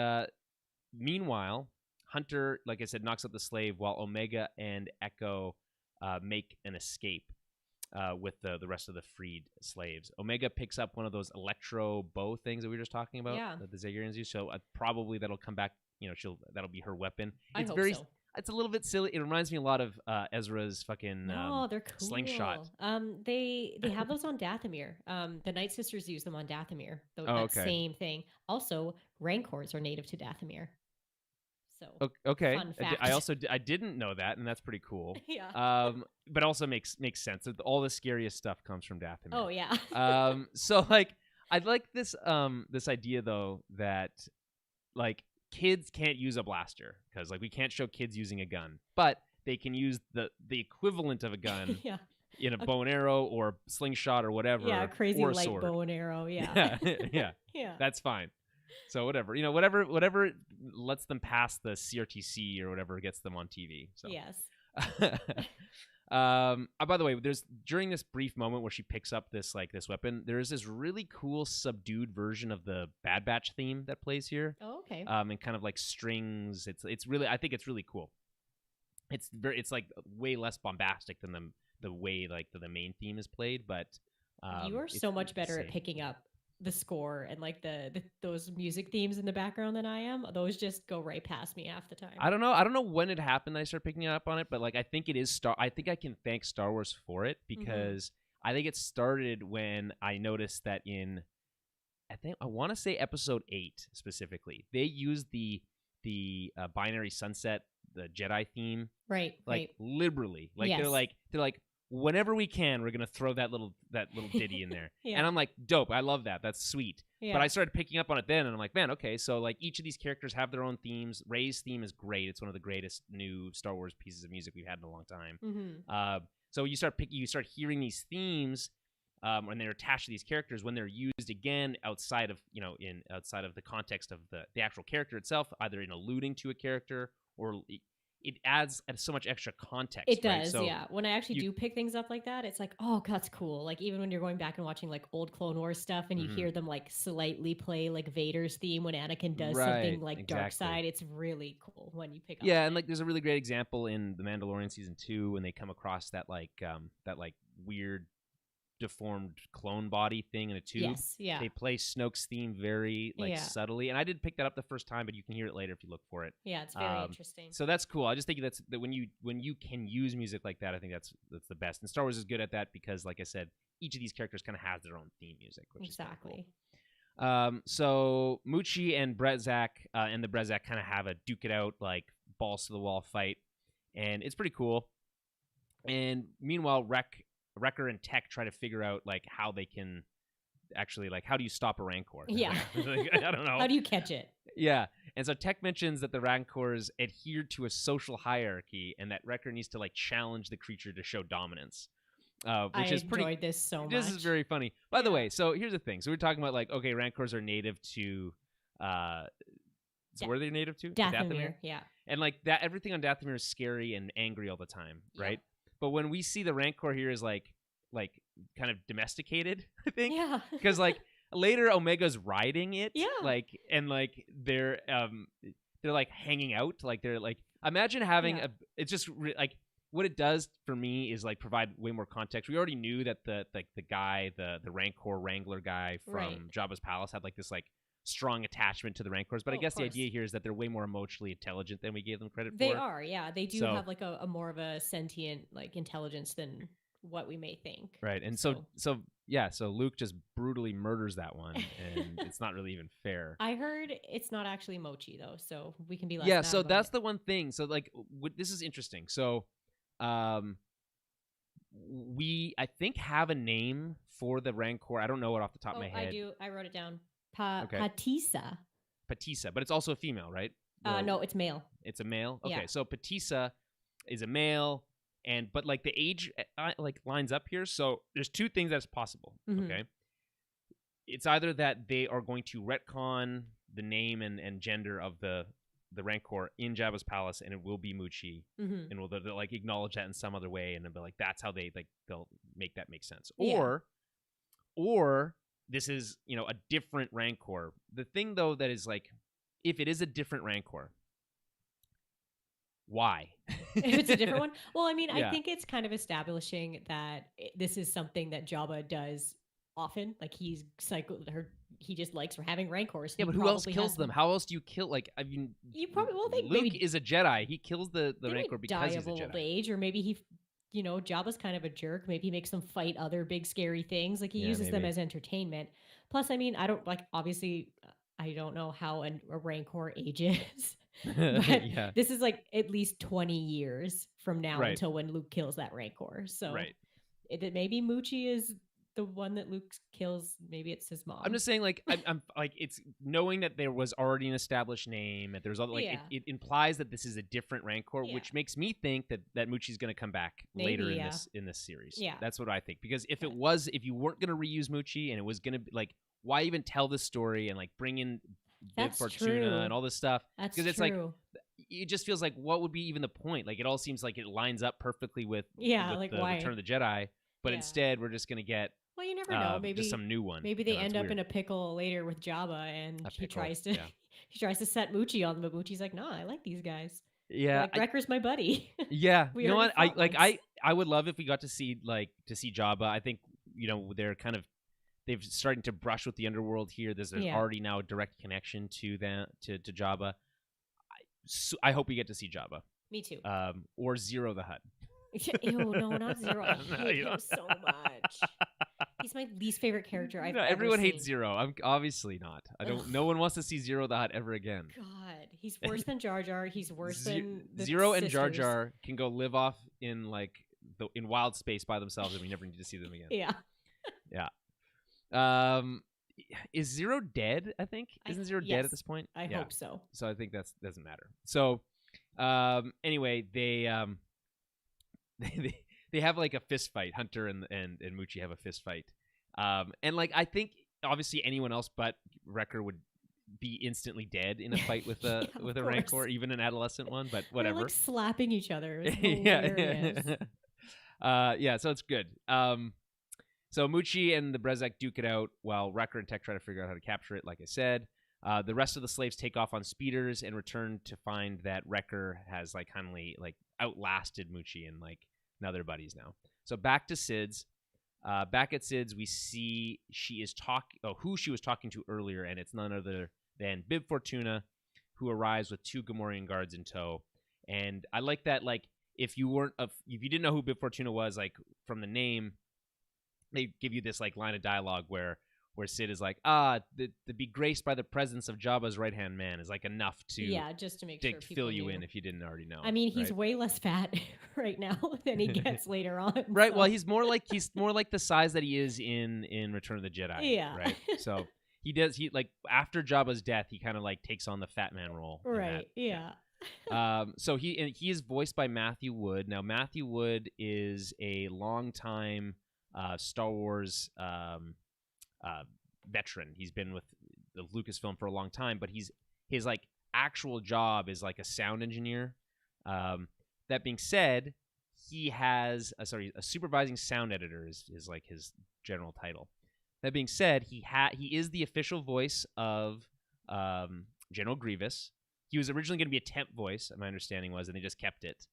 meanwhile, Hunter, like I said, knocks out the slave while Omega and Echo make an escape with the rest of the freed slaves. Omega picks up one of those electro bow things that we were just talking about that the Zagarians use. So probably that'll come back. That'll be her weapon. I hope so. It's a little bit silly. It reminds me a lot of Ezra's fucking they're cool. slingshot. They have those on Dathomir. The Night Sisters use them on Dathomir. Same thing. Also, Rancors are native to Dathomir. So okay, fun fact. I didn't know that, and that's pretty cool. Yeah. But also makes sense. All the scariest stuff comes from Dathomir. Oh yeah. So like I like this idea though that like kids can't use a blaster because like we can't show kids using a gun, but they can use the equivalent of a gun in a bow and arrow or slingshot or whatever. Yeah, crazy or a light sword. bow and arrow. Yeah. Yeah. Yeah. That's fine. So whatever lets them pass the CRTC or whatever gets them on TV. So. Yes. By the way, there's during this brief moment where she picks up this weapon, there is this really cool subdued version of the Bad Batch theme that plays here. Oh, okay. And kind of like strings. It's really, I think it's really cool. It's like way less bombastic than the way like the main theme is played, but you are so much better at picking up the score and like those music themes in the background than I am. Those just go right past me half the time. I don't know when it happened that I started picking up on it, but like I think it is I think I can thank Star Wars for it because I think it started when I noticed that I want to say episode 8 specifically, they used the Binary Sunset, the Jedi theme, right? Liberally. Like yes. they're like whenever we can, we're gonna throw that little ditty in there. Yeah. And I'm like, dope. I love that. That's sweet. Yeah. But I started picking up on it then, and I'm like, man, okay. So like each of these characters have their own themes. Rey's theme is great. It's one of the greatest new Star Wars pieces of music we've had in a long time. Mm-hmm. So you start hearing these themes when they're attached to these characters, when they're used again outside of the context of the actual character itself, either in alluding to a character or it adds so much extra context. It does, right? So yeah. When I actually do pick things up like that, it's like, oh, that's cool. Like even when you're going back and watching like old Clone Wars stuff and you hear them like slightly play like Vader's theme when Anakin does something like Dark Side, it's really cool when you pick up. Yeah, and like there's a really great example in The Mandalorian season 2 when they come across that weird deformed clone body thing in a tube. Yes, yeah. They play Snoke's theme very subtly, and I did pick that up the first time, but you can hear it later if you look for it. Yeah, it's very interesting. So that's cool. I just think that when you can use music like that, I think that's the best. And Star Wars is good at that because, like I said, each of these characters kind of has their own theme music, which is exactly. Cool. So Muchi and Brezak and the Brezak kind of have a duke it out, like balls to the wall fight, and it's pretty cool. And meanwhile, Wrecker and Tech try to figure out like how they can actually like how do you stop a Rancor? Yeah. I don't know. How do you catch it? Yeah. And so Tech mentions that the Rancors adhere to a social hierarchy and that Wrecker needs to like challenge the creature to show dominance. Which is pretty. Enjoyed this so much. This is very funny. By the way, so here's the thing. So we're talking about like, okay, Rancors are native to so where are they native to? Dathomir. Yeah. And like that everything on Dathomir is scary and angry all the time, right? But when we see the Rancor here is like kind of domesticated, I think. Yeah. Because like later Omega's riding it. Yeah. Like and like they're like hanging out. Like they're like imagine having it's just like what it does for me is like provide way more context. We already knew that the guy, the Rancor Wrangler guy from Jabba's palace had like this like strong attachment to the Rancors, but I guess the idea here is that they're way more emotionally intelligent than we gave them credit for. They are, yeah. They do have like a more of a sentient like intelligence than what we may think. Right. And so Luke just brutally murders that one and it's not really even fair. I heard it's not actually Mochi though, so we can be like yeah, so that's the one thing. So like this is interesting. So we I think have a name for the Rancor. I don't know it off the top of my head. I do. I wrote it down. Patissa. Patissa, but it's also a female, right? No, it's male. It's a male? Okay, yeah. So Patissa is a male, but like the age like lines up here. So there's two things that's possible, okay? it's either that they are going to retcon the name and gender of the Rancor in Jabba's palace, and it will be Muchi, Mm-hmm. and they'll like acknowledge that in some other way, and they'll be like, that's how they'll make that make sense. Yeah. Or this is a different Rancor. The thing though that is like, if it is a different Rancor, why? If it's a different one, well, I mean, I Yeah. think it's kind of establishing that this is something that Jabba does often. Like he just likes for having rancors. Yeah, He but who else probably kills has them? How else do you kill? Like, I mean, You probably think Luke maybe is a Jedi. He kills the they Rancor might die because he's of a old Jedi. age, or maybe Jabba's kind of a jerk. Maybe he makes them fight other big scary things. Like he Yeah, uses them maybe. as entertainment. Plus, I mean, I don't like obviously. I don't know how a rancor ages, but Yeah. this is like at least 20 years from now Right. until when Luke kills that rancor. So Right. maybe Muchi is the one that Luke kills. Maybe it's his mom. I'm just saying, like, I'm like, it's knowing that there was already an established name, that there's other, like, Yeah. it implies that this is a different Rancor, Yeah. which makes me think that Muchi's going to come back Maybe, later yeah. in this series. Yeah. That's what I think. Because if Yeah. if you weren't going to reuse Muchi and it was going to be like, why even tell this story and like bring in Bib That's Fortuna true. and all this stuff? That's Because it's true. like, it just feels like, what would be even the point? Like, it all seems like it lines up perfectly with like the why? Return of the Jedi, but Yeah. instead we're just going to get Well, you never know. Maybe just some new one. Maybe they That's end up weird. in a pickle later with Jabba, and A he pickle, tries to yeah. he tries to set Muchi on them, but Muchi's like, "Nah, I like these guys. Yeah, Like Wrecker's my buddy." yeah. We You know what? already fought once. I would love if we got to see Jabba. I think they're they've starting to brush with the underworld here. There's Yeah. already now a direct connection to Jabba. I hope we get to see Jabba. Me too. Or Zero the Hutt. Ew, no, not Zero. I No, hate you him don't. so much. He's my least favorite character I've No, ever everyone seen. hates Zero. I'm obviously not. I don't. Ugh. No one wants to see Zero the Hutt ever again. God, he's worse than Jar Jar. He's worse than the Zero and sisters. Jar Jar can go live off in in wild space by themselves, and we never need to see them again. Yeah. Is Zero dead? I think isn't Zero dead yes, at this point? I hope so. So I think that doesn't matter. So, anyway, they they have like a fist fight. Hunter and Muchi have a fist fight. And like I think obviously anyone else but Wrecker would be instantly dead in a fight with a Yeah, with a of Rancor, course. even an adolescent one. But They're whatever. like slapping each other. It was hilarious. Yeah. So it's good. So Muchi and the Brezak duke it out while Wrecker and Tech try to figure out how to capture it, like I said. The rest of the slaves take off on speeders and return to find that Wrecker has kindly outlasted Muchi, and now they're buddies now. So back to Sid's. Back at Sid's, we see she is who she was talking to earlier, and it's none other than Bib Fortuna, who arrives with 2 Gamorrean guards in tow. And I like that. If you didn't know who Bib Fortuna was, from the name, they give you this line of dialogue where Sid is like, to be graced by the presence of Jabba's right-hand man is enough to just to make sure people fill you knew. in if you didn't already know. I mean, he's right? way less fat right now than he gets later on. Right. So. Well, he's more like the size that he is in Return of the Jedi. Yeah. Right. So he after Jabba's death, he kind of takes on the fat man role. Right. Yeah. So he is voiced by Matthew Wood. Now Matthew Wood is a longtime Star Wars veteran. He's been with the Lucasfilm for a long time, but his actual job is a sound engineer. That being said, he has a supervising sound editor is his general title. That being said, he is the official voice of General Grievous. He was originally going to be a temp voice, my understanding was, and they just kept it.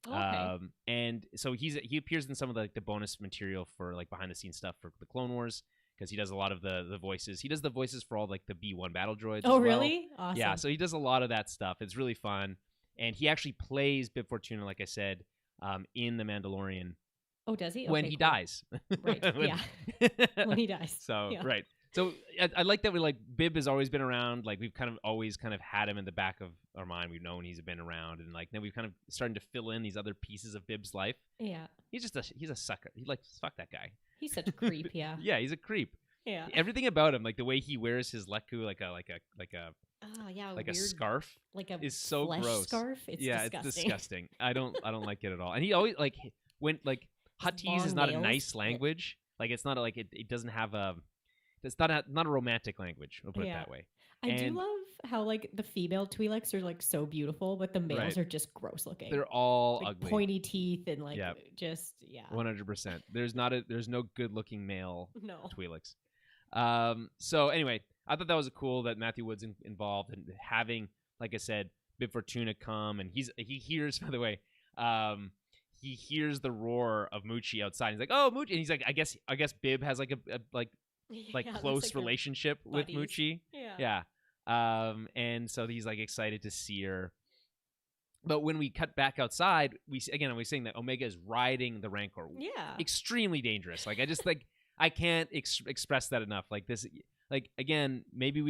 Okay. And so he appears in some of the bonus material for behind the scenes stuff for the Clone Wars, because he does a lot of the voices. He does the voices for all the B1 battle droids. Oh, as well. really? Awesome. Yeah, so he does a lot of that stuff. It's really fun, and he actually plays Bib Fortuna, like I said, in The Mandalorian. Oh, does he? When Okay, he cool. dies. Right. Yeah. When he dies. So yeah. right. So I like that Bib has always been around. We've always had him in the back of our mind. We've known he's been around, and then we've starting to fill in these other pieces of Bib's life. Yeah. He's a sucker. He fuck that guy. He's such a creep. Yeah. Yeah, he's a creep. Yeah. Everything about him, the way he wears his lekku, Oh yeah. like weird, a scarf, like a is so flesh gross. scarf. It's disgusting. It's disgusting. I don't like it at all. And he always when Huttese is long not a nails. nice language. It's not it doesn't have a. That's not a romantic language. We'll put it Yeah. that way. I do And love how like the female Twi'leks are like so beautiful, but the males right, are just gross looking. they're all Like ugly. pointy teeth and like Yeah, just yeah. 100%. There's no good looking male No. Twi'leks. So anyway, I thought that was cool that Matthew Wood's involved and having, like I said, Bib Fortuna come, and he hears, by the way, he hears the roar of Moochie outside. He's like, "Oh, Moochie!" And he's like, "I guess Bib has like a like Yeah, close like relationship with buddies. Moochie." Yeah. Yeah. And so he's like excited to see her. But when we cut back outside, we're saying that Omega is riding the Rancor. Yeah. Extremely dangerous. Like I just I can't express that enough. Like this, like again, maybe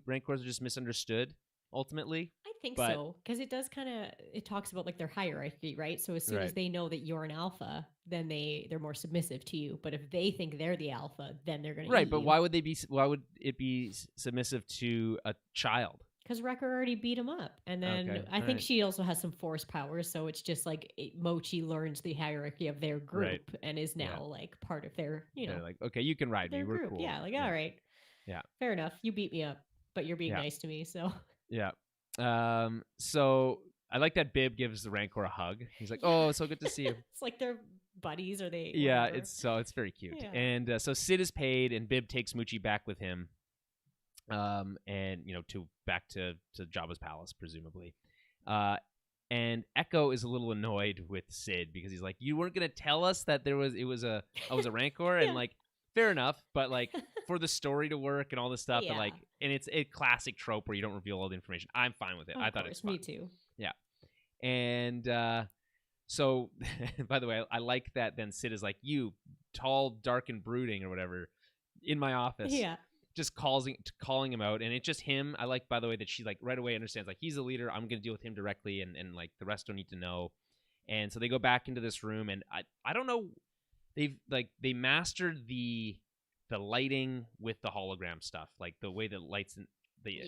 Rancors are just misunderstood ultimately. I think But- so, because it does it talks about like their hierarchy, right? So as soon as Right. they know that you're an alpha, then they're more submissive to you. But if they think they're the alpha, then they're going to Right, but why would it be submissive to a child? Because Wrecker already beat him up, and then Okay, I think alright. she also has some force powers. So it's just like Mochi learns the hierarchy of their group Right. and is now Yeah. like part of their They're like, okay, you can ride me. their We're group. cool. Yeah, like all right, Yeah. fair enough. You beat me up, but you're being Yeah. nice to me, so Yeah. So I like that Bib gives the Rancor a hug. He's like, "Oh, so good to see you." it's like they're buddies, or they Yeah, whatever. it's very cute. Yeah. And so Sid is paid, and Bib takes Moochie back with him, and back to Jabba's palace, presumably. And Echo is a little annoyed with Sid because he's like, "You weren't gonna tell us that I was a Rancor," Yeah. and like, fair enough, but like for the story to work and all this stuff, Yeah. and it's a classic trope where you don't reveal all the information. I'm fine with it. Of I thought course, it's fun. me too. And so, by the way, I like that then Sid is like, "You, tall, dark, and brooding," or whatever, in my office. Yeah, Just calling him out. And it's just him. I like, by the way, that she like right away understands, like, he's the leader. I'm going to deal with him directly. And like the rest don't need to know. And so they go back into this room. And I don't know. They mastered the lighting with the hologram stuff. Like the way the lights and the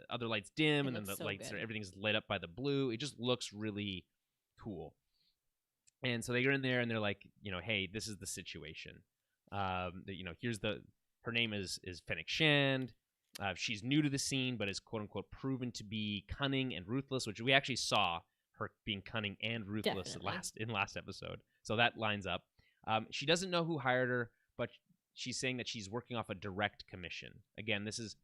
other lights dim, It and then the looks so lights good. everything's lit up by the blue. It just looks really cool. And so they go in there and they're like, "Hey, this is the situation. Here's her name is Fennec Shand. She's new to the scene, but is quote unquote proven to be cunning and ruthless, which we actually saw her being cunning and ruthless Definitely. in last episode. So that lines up. She doesn't know who hired her, but she's saying that she's working off a direct commission. Again, this is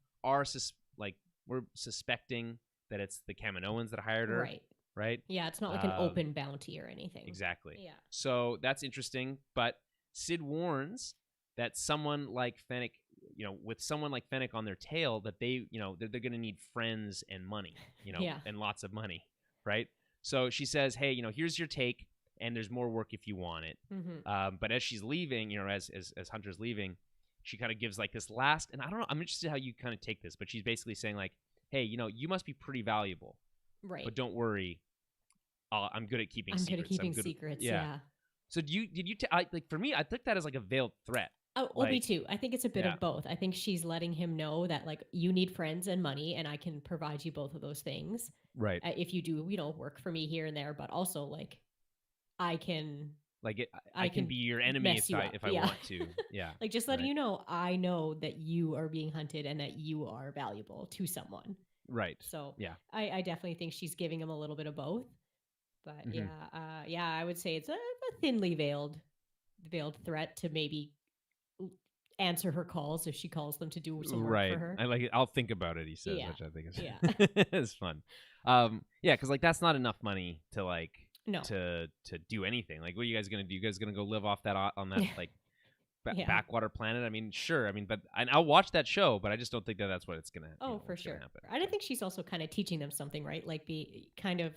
we're suspecting that it's the Kaminoans that hired her. Right? Yeah, it's not like an open bounty or anything. Exactly. Yeah. So that's interesting. But Sid warns that someone like Fennec, with someone like Fennec on their tail, that they're going to need friends and money, and lots of money, right? So she says, "Hey, here's your take, and there's more work if you want it." Mm-hmm. But as she's leaving, as Hunter's leaving, she kind of gives like this last, and I don't know, I'm interested how you kind of take this, but she's basically saying like, "Hey, you must be pretty valuable, Right? but don't worry, I'm good at keeping I'm secrets. good at keeping secrets. Yeah. So for me, I took that as like a veiled threat. Oh, me too. I think it's a bit Yeah. of both. I think she's letting him know that like you need friends and money, and I can provide you both of those things. Right. If you do, work for me here and there, but also like I can I can be your enemy mess you up. if I Yeah. want to. Yeah. like just letting Right. you know, I know that you are being hunted and that you are valuable to someone. Right. So Yeah. I definitely think she's giving him a little bit of both. But Mhm. I would say it's a thinly veiled threat to maybe answer her calls if she calls them to do some work Right. for her. I like it. I'll think about it, he says, Yeah. which I think is Yeah. it's fun. Yeah, because like that's not enough money to like No. to do anything. Like, what are you guys gonna do? You guys gonna go live off that on that like Yeah. backwater planet? I mean, sure. I mean, but I'll watch that show, but I just don't think that that's what it's gonna. Oh, for what's gonna sure. happen. I think she's also kind of teaching them something, right? Like be kind of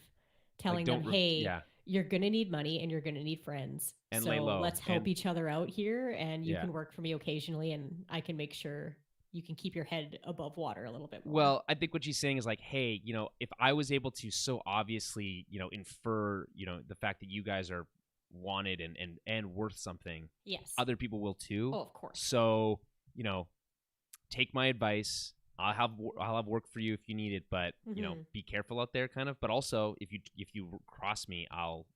telling don't them, hey, yeah. you're gonna need money and you're gonna need friends. And so lay low. let's help And- each other out here, and you Yeah. can work for me occasionally, and I can make sure you can keep your head above water a little bit more. Well, I think what she's saying is like, hey, if I was able to so obviously, infer, the fact that you guys are wanted and worth something, yes, other people will too. Oh, of course. So, take my advice. I'll have work for you if you need it, but Mhm. be careful out there, kind of. But also, if you cross me, I'll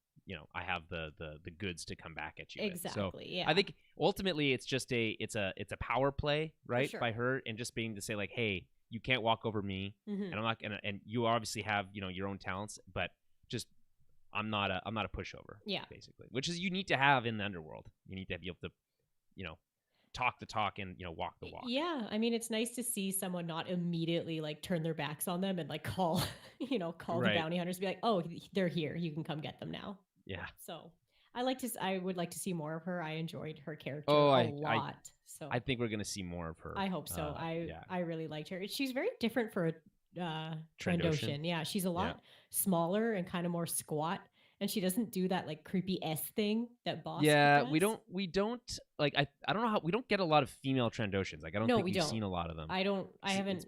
I have the goods to come back at you with. So Exactly. Yeah. I think ultimately it's just it's a power play, right, sure. by her, and just being to say like, hey, you can't walk over me, Mhm. and I'm not gonna, and you obviously have your own talents, but just I'm not a pushover, Yeah. basically, which is you need to have in the underworld. You need to be able to talk the talk and walk the walk. Yeah, I mean, it's nice to see someone not immediately like turn their backs on them and like call, call the Right. bounty hunters, be like, "Oh, they're here. You can come get them now." Yeah. So, I would like to see more of her. I enjoyed her character Oh, a I lot. So, I think we're gonna see more of her. I hope so. Yeah. I really liked her. She's very different for a Trandoshan. Trandoshan. Yeah, she's a Yeah. lot smaller and kind of more squat, and she doesn't do that like creepy S thing that Bosk Yeah, does. we don't like I don't know how we don't get a lot of female Trandoshans. Like I don't No, think we we've don't. seen a lot of them. I don't. I It's haven't.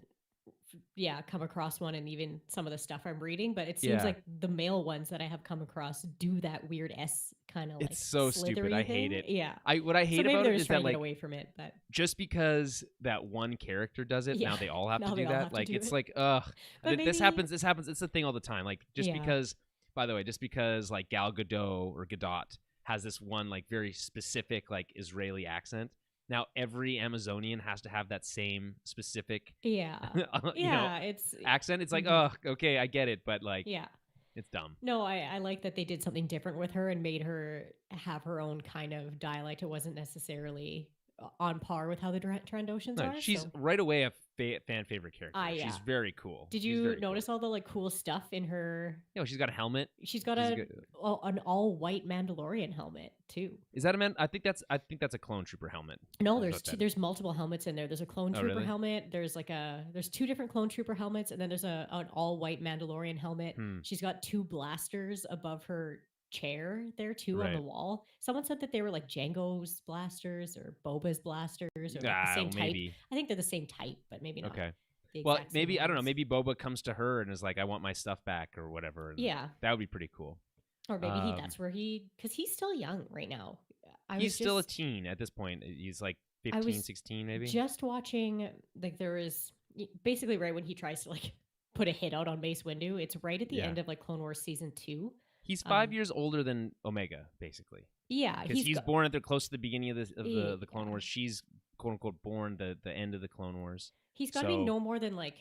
Yeah, come across one, and even some of the stuff I'm reading. But it seems yeah. like the male ones that I have come across do that weird S kind of It's like so stupid. slithery I hate thing. it. Yeah. What I So hate maybe about they're it just is trying that to get like away from it. But just because that one character does it, yeah, now they all have to now they do all that. have to Like do it's it. like But this maybe, happens. This happens. It's a thing all the time. Like just yeah, because. By the way, just because like Gal Gadot or Gadot has this one like very specific like Israeli accent. Now every Amazonian has to have that same specific, yeah, you know, yeah. It's accent. It's like, mhm, oh, okay, I get it, but like, yeah. it's dumb. No, I like that they did something different with her and made her have her own kind of dialect. It wasn't necessarily on par with how the Trandoshans No, are. she's So right away a fan favorite character. I She's yeah. very cool. Did She's you very cool. notice all the like cool stuff in her? She's got a helmet. She's got She's a good. an all white Mandalorian helmet too. Is that a man? I think that's a clone trooper helmet. No, Is what that is. there's multiple helmets in there. There's a clone Oh, trooper really? helmet. There's two different clone trooper helmets, and then there's an all white Mandalorian helmet. Hmm. She's got two blasters above her chair there too on the Right. wall. Someone said that they were like Django's blasters or Boba's blasters or like the same type. Maybe. I think they're the same type, but maybe not Okay. the Well, exact same maybe I don't know. ones. Maybe Boba comes to her and is like, "I want my stuff back" or whatever. And Yeah. that would be pretty cool. Or maybe that's where because he's still young right now. He's still a teen at this point. He's like 15, 16 maybe. Just watching, like, there is basically right when he tries to like put a hit out on Mace Windu. It's right at the end of like Clone Wars season 2. He's 5 years older than Omega, basically. Yeah, because he's born at the close to the beginning of the Clone Wars. Yeah. She's quote unquote born the end of the Clone Wars. He's got to be no more than like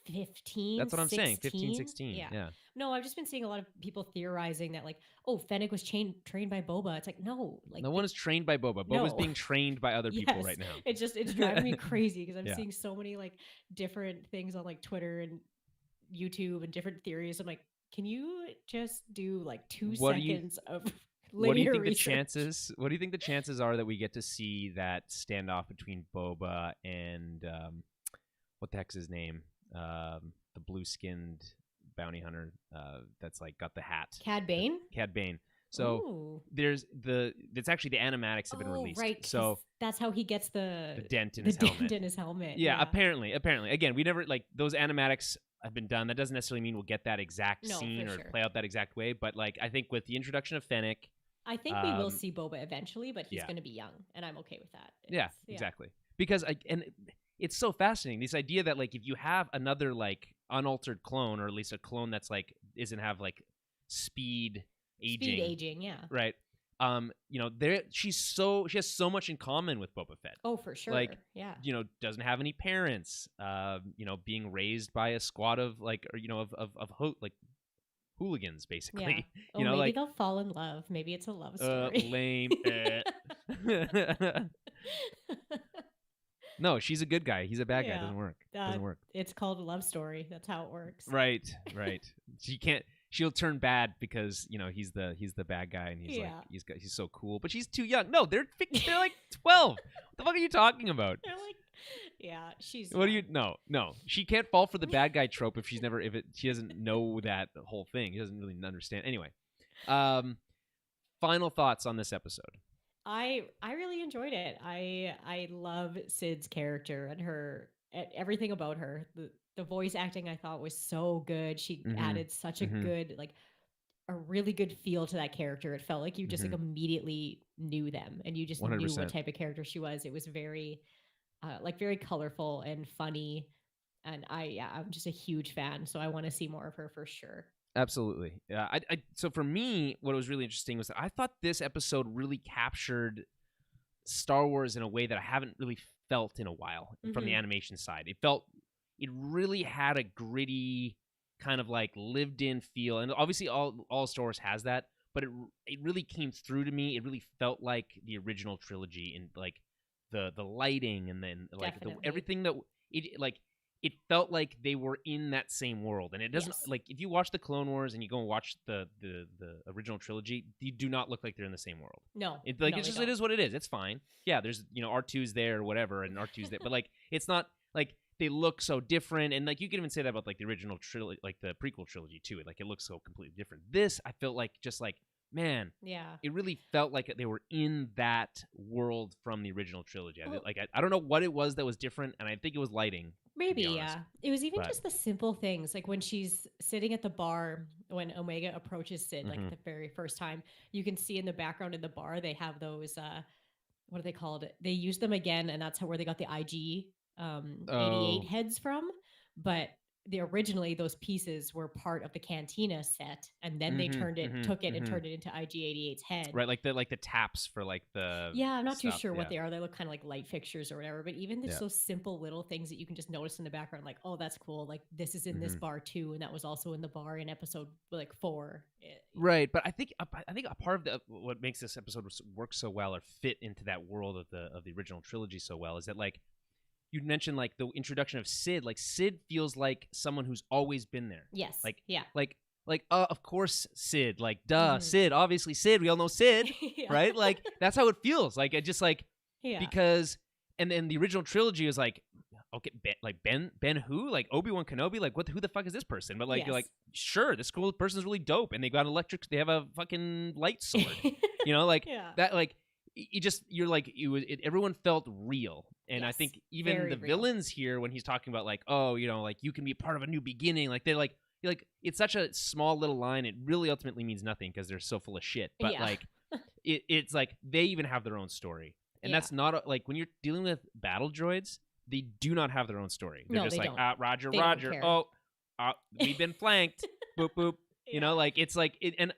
15. That's what I'm 16? saying. 15, 16. Yeah. No, I've just been seeing a lot of people theorizing that like, oh, Fennec was trained by Boba. It's like, no, like no one is trained by Boba. Boba's being trained by other people right now. It's driving me crazy because I'm seeing so many like different things on like Twitter and YouTube and different theories. I'm like, can you just do like 2 seconds of what do you think research? What do you think the chances are that we get to see that standoff between Boba and what the heck's his name? The blue-skinned bounty hunter that's like got the hat. Cad Bane? Cad Bane. So it's actually the animatics have been released. Right. So that's how he gets the dent in his helmet. Yeah, apparently. Again, we never like those animatics have been done. That doesn't necessarily mean we'll get that exact scene or play out that exact way. But like I think with the introduction of Fennec, I think we will see Boba eventually, but he's going to be young, and I'm okay with that. Exactly. Because it's so fascinating, this idea that like if you have another like unaltered clone, or at least a clone that's like doesn't have like speed aging, yeah, right? She has so much in common with Boba Fett. Oh, for sure. Like, yeah. Doesn't have any parents. Being raised by a squad of like, like hooligans, basically. Yeah. Maybe like, they'll fall in love. Maybe it's a love story. Lame. No, she's a good guy. He's a bad guy. Doesn't work. It's called a love story. That's how it works. Right. She'll turn bad because he's the bad guy, and he's so cool, but she's too young. No, they're like 12. What the fuck are you talking about? They're like, yeah, she's. What do you? No, she can't fall for the bad guy trope if she doesn't know that whole thing. She doesn't really understand. Anyway, final thoughts on this episode. I really enjoyed it. I love Sid's character and everything about her. The voice acting I thought was so good. She added such a good a really good feel to that character. It felt like you just like immediately knew them and you just 100%. Knew what type of character she was. It was very very colorful and funny, and I'm just a huge fan. So I want to see more of her for sure. Absolutely. Yeah. So for me, what was really interesting was that I thought this episode really captured Star Wars in a way that I haven't really felt in a while from the animation side. It really had a gritty kind of like lived in feel, and obviously all Star Wars has that, but it really came through to me. It really felt like the original trilogy, and like the lighting, and then like everything that it felt like they were in that same world. And it doesn't like if you watch the Clone Wars and you go and watch the original trilogy, they do not look like they're in the same world. No, it's just it is what it is. It's fine. Yeah, there's R2's there or whatever, and R2's there, but like it's not like they look so different. And like you can even say that about like the original trilogy, like the prequel trilogy too. Like it looks so completely different. This I felt like just like man, it really felt like they were in that world from the original trilogy. Well, I don't know what it was that was different, and I think it was lighting. Maybe, yeah. It was even just the simple things, like when she's sitting at the bar, when Omega approaches Sid, like the very first time, you can see in the background in the bar, they have those, what are they called? They use them again, and that's where they got the IG 88 heads from. But originally those pieces were part of the Cantina set, and then they took it and turned it into IG-88's head. Right, like the taps for like the I'm not too sure what they are. They look kind of like light fixtures or whatever. But even just those simple little things that you can just notice in the background, like, oh, that's cool. Like this is in this bar too, and that was also in the bar in episode like 4. Right, but I think a part of what makes this episode work so well or fit into that world of the original trilogy so well is that like. You mentioned like the introduction of Sid. Like Sid feels like someone who's always been there. Yes. Like of course Sid. Like duh, Sid. Obviously Sid. We all know Sid, right? Like that's how it feels. Like it just like because and then the original trilogy is like okay, Ben who? Like Obi-Wan Kenobi? Like who the fuck is this person? But like you're like sure, this cool person's really dope, and they got they have a fucking light sword. Like that like. Everyone felt real. And I think even the villains here, when he's talking about like, oh, like you can be part of a new beginning, like they're like it's such a small little line. It really ultimately means nothing because they're so full of shit. But like, it's like they even have their own story, and that's not like when you're dealing with battle droids, they do not have their own story. They're just like, Roger, oh, we've been flanked, boop boop. Like it's like it, and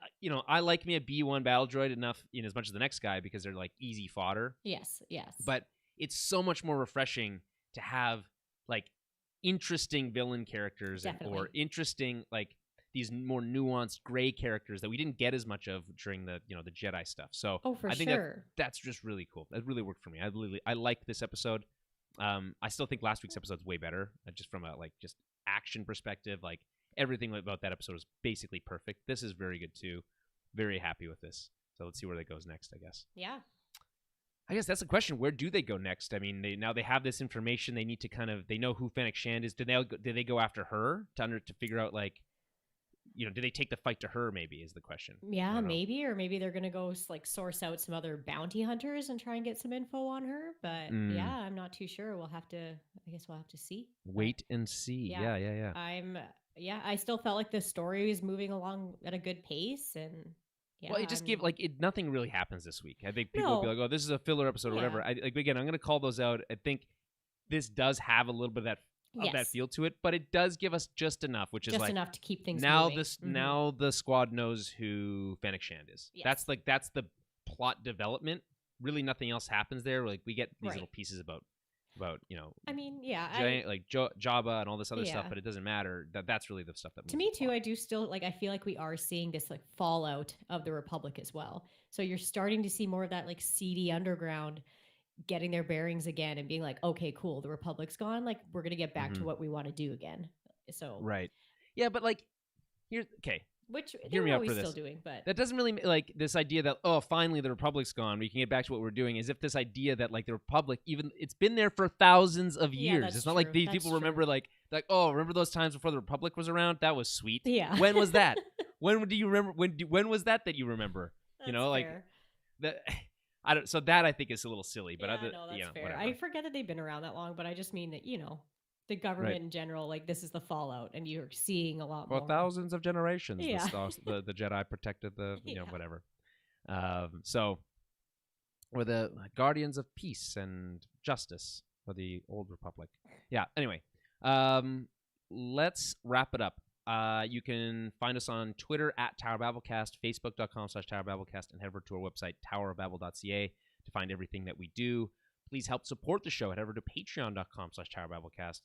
I like me a B1 battle droid enough in as much as the next guy because they're like easy fodder. Yes. But it's so much more refreshing to have like interesting villain characters or interesting like these more nuanced gray characters that we didn't get as much of during the the Jedi stuff. So I think that's just really cool. That really worked for me. I like this episode. I still think last week's episode's way better, just from a like just action perspective. Like everything about that episode is basically perfect. This is very good too. Very happy with this. So let's see where that goes next, I guess. Yeah. I guess that's the question. Where do they go next? I mean, they have this information. They need to they know who Fennec Shand is. Did they go after her to figure out like, do they take the fight to her? Maybe is the question. Yeah, maybe, or maybe they're gonna go like source out some other bounty hunters and try and get some info on her. But yeah, I'm not too sure. I guess we'll have to see. Wait and see. Yeah. I still felt like the story was moving along at a good pace, and well, it just gave nothing really happens this week. I think people will be like, "Oh, this is a filler episode or whatever." Again, I'm going to call those out. I think this does have a little bit of that feel to it, but it does give us just enough, which is enough to keep things now. Moving. Now the squad knows who Fennec Shand is. Yes. That's the plot development. Really, nothing else happens there. Like we get these little pieces about I mean, like Jabba and all this other stuff, but it doesn't matter. That's really the stuff that to me too. I do still I feel like we are seeing this like fallout of the Republic as well. So you're starting to see more of that like seedy underground getting their bearings again and being like, okay, cool, the Republic's gone. Like we're gonna get back to what we want to do again. So but like here's which hear me out for this. this. Still doing, but that doesn't really like this idea that finally the Republic's gone. We can get back to what we're doing. As if this idea that like the Republic, even it's been there for thousands of years. It's not like these people remember like remember those times before the Republic was around? That was sweet. Yeah. When was that? When do you remember? When was that you remember? That's like fair. that. I don't. So that I think is a little silly. But that's fair. Whatever. I forget that they've been around that long, but I just mean that the government in general, like this is the fallout, and you're seeing a lot more. For thousands of generations, the Jedi protected the whatever. So, or the guardians of peace and justice for the old Republic. Yeah. Anyway, let's wrap it up. You can find us on Twitter at Tower Babblecast, Facebook.com/Tower Babblecast, and head over to our website, towerbabble.ca, to find everything that we do. Please help support the show. Head over to patreon.com/Tower Babblecast.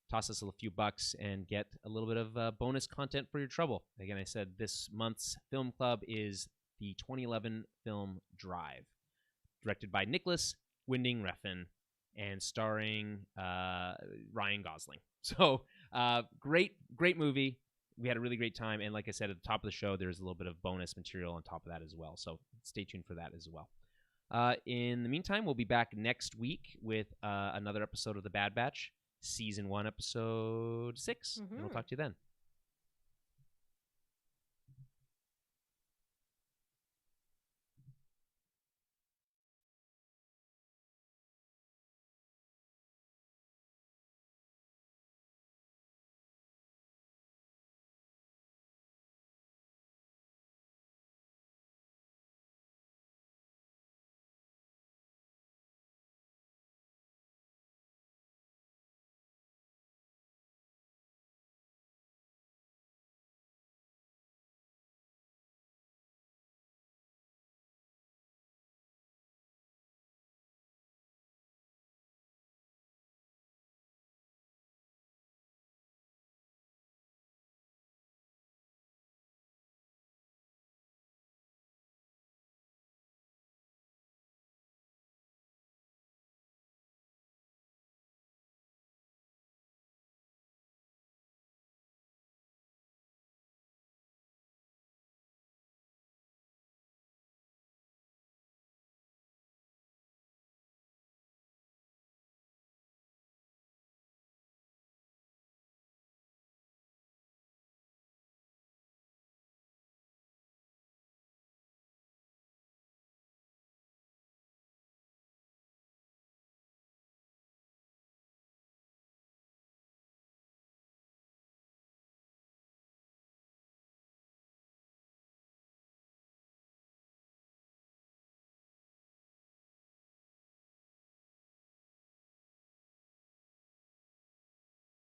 Toss us a few bucks and get a little bit of bonus content for your trouble. Again, I said this month's film club is the 2011 film Drive, directed by Nicholas Winding Refn and starring Ryan Gosling. So great movie. We had a really great time. And like I said, at the top of the show, there's a little bit of bonus material on top of that as well. So stay tuned for that as well. In the meantime, we'll be back next week with another episode of The Bad Batch, Season 1, Episode 6. And we'll talk to you then.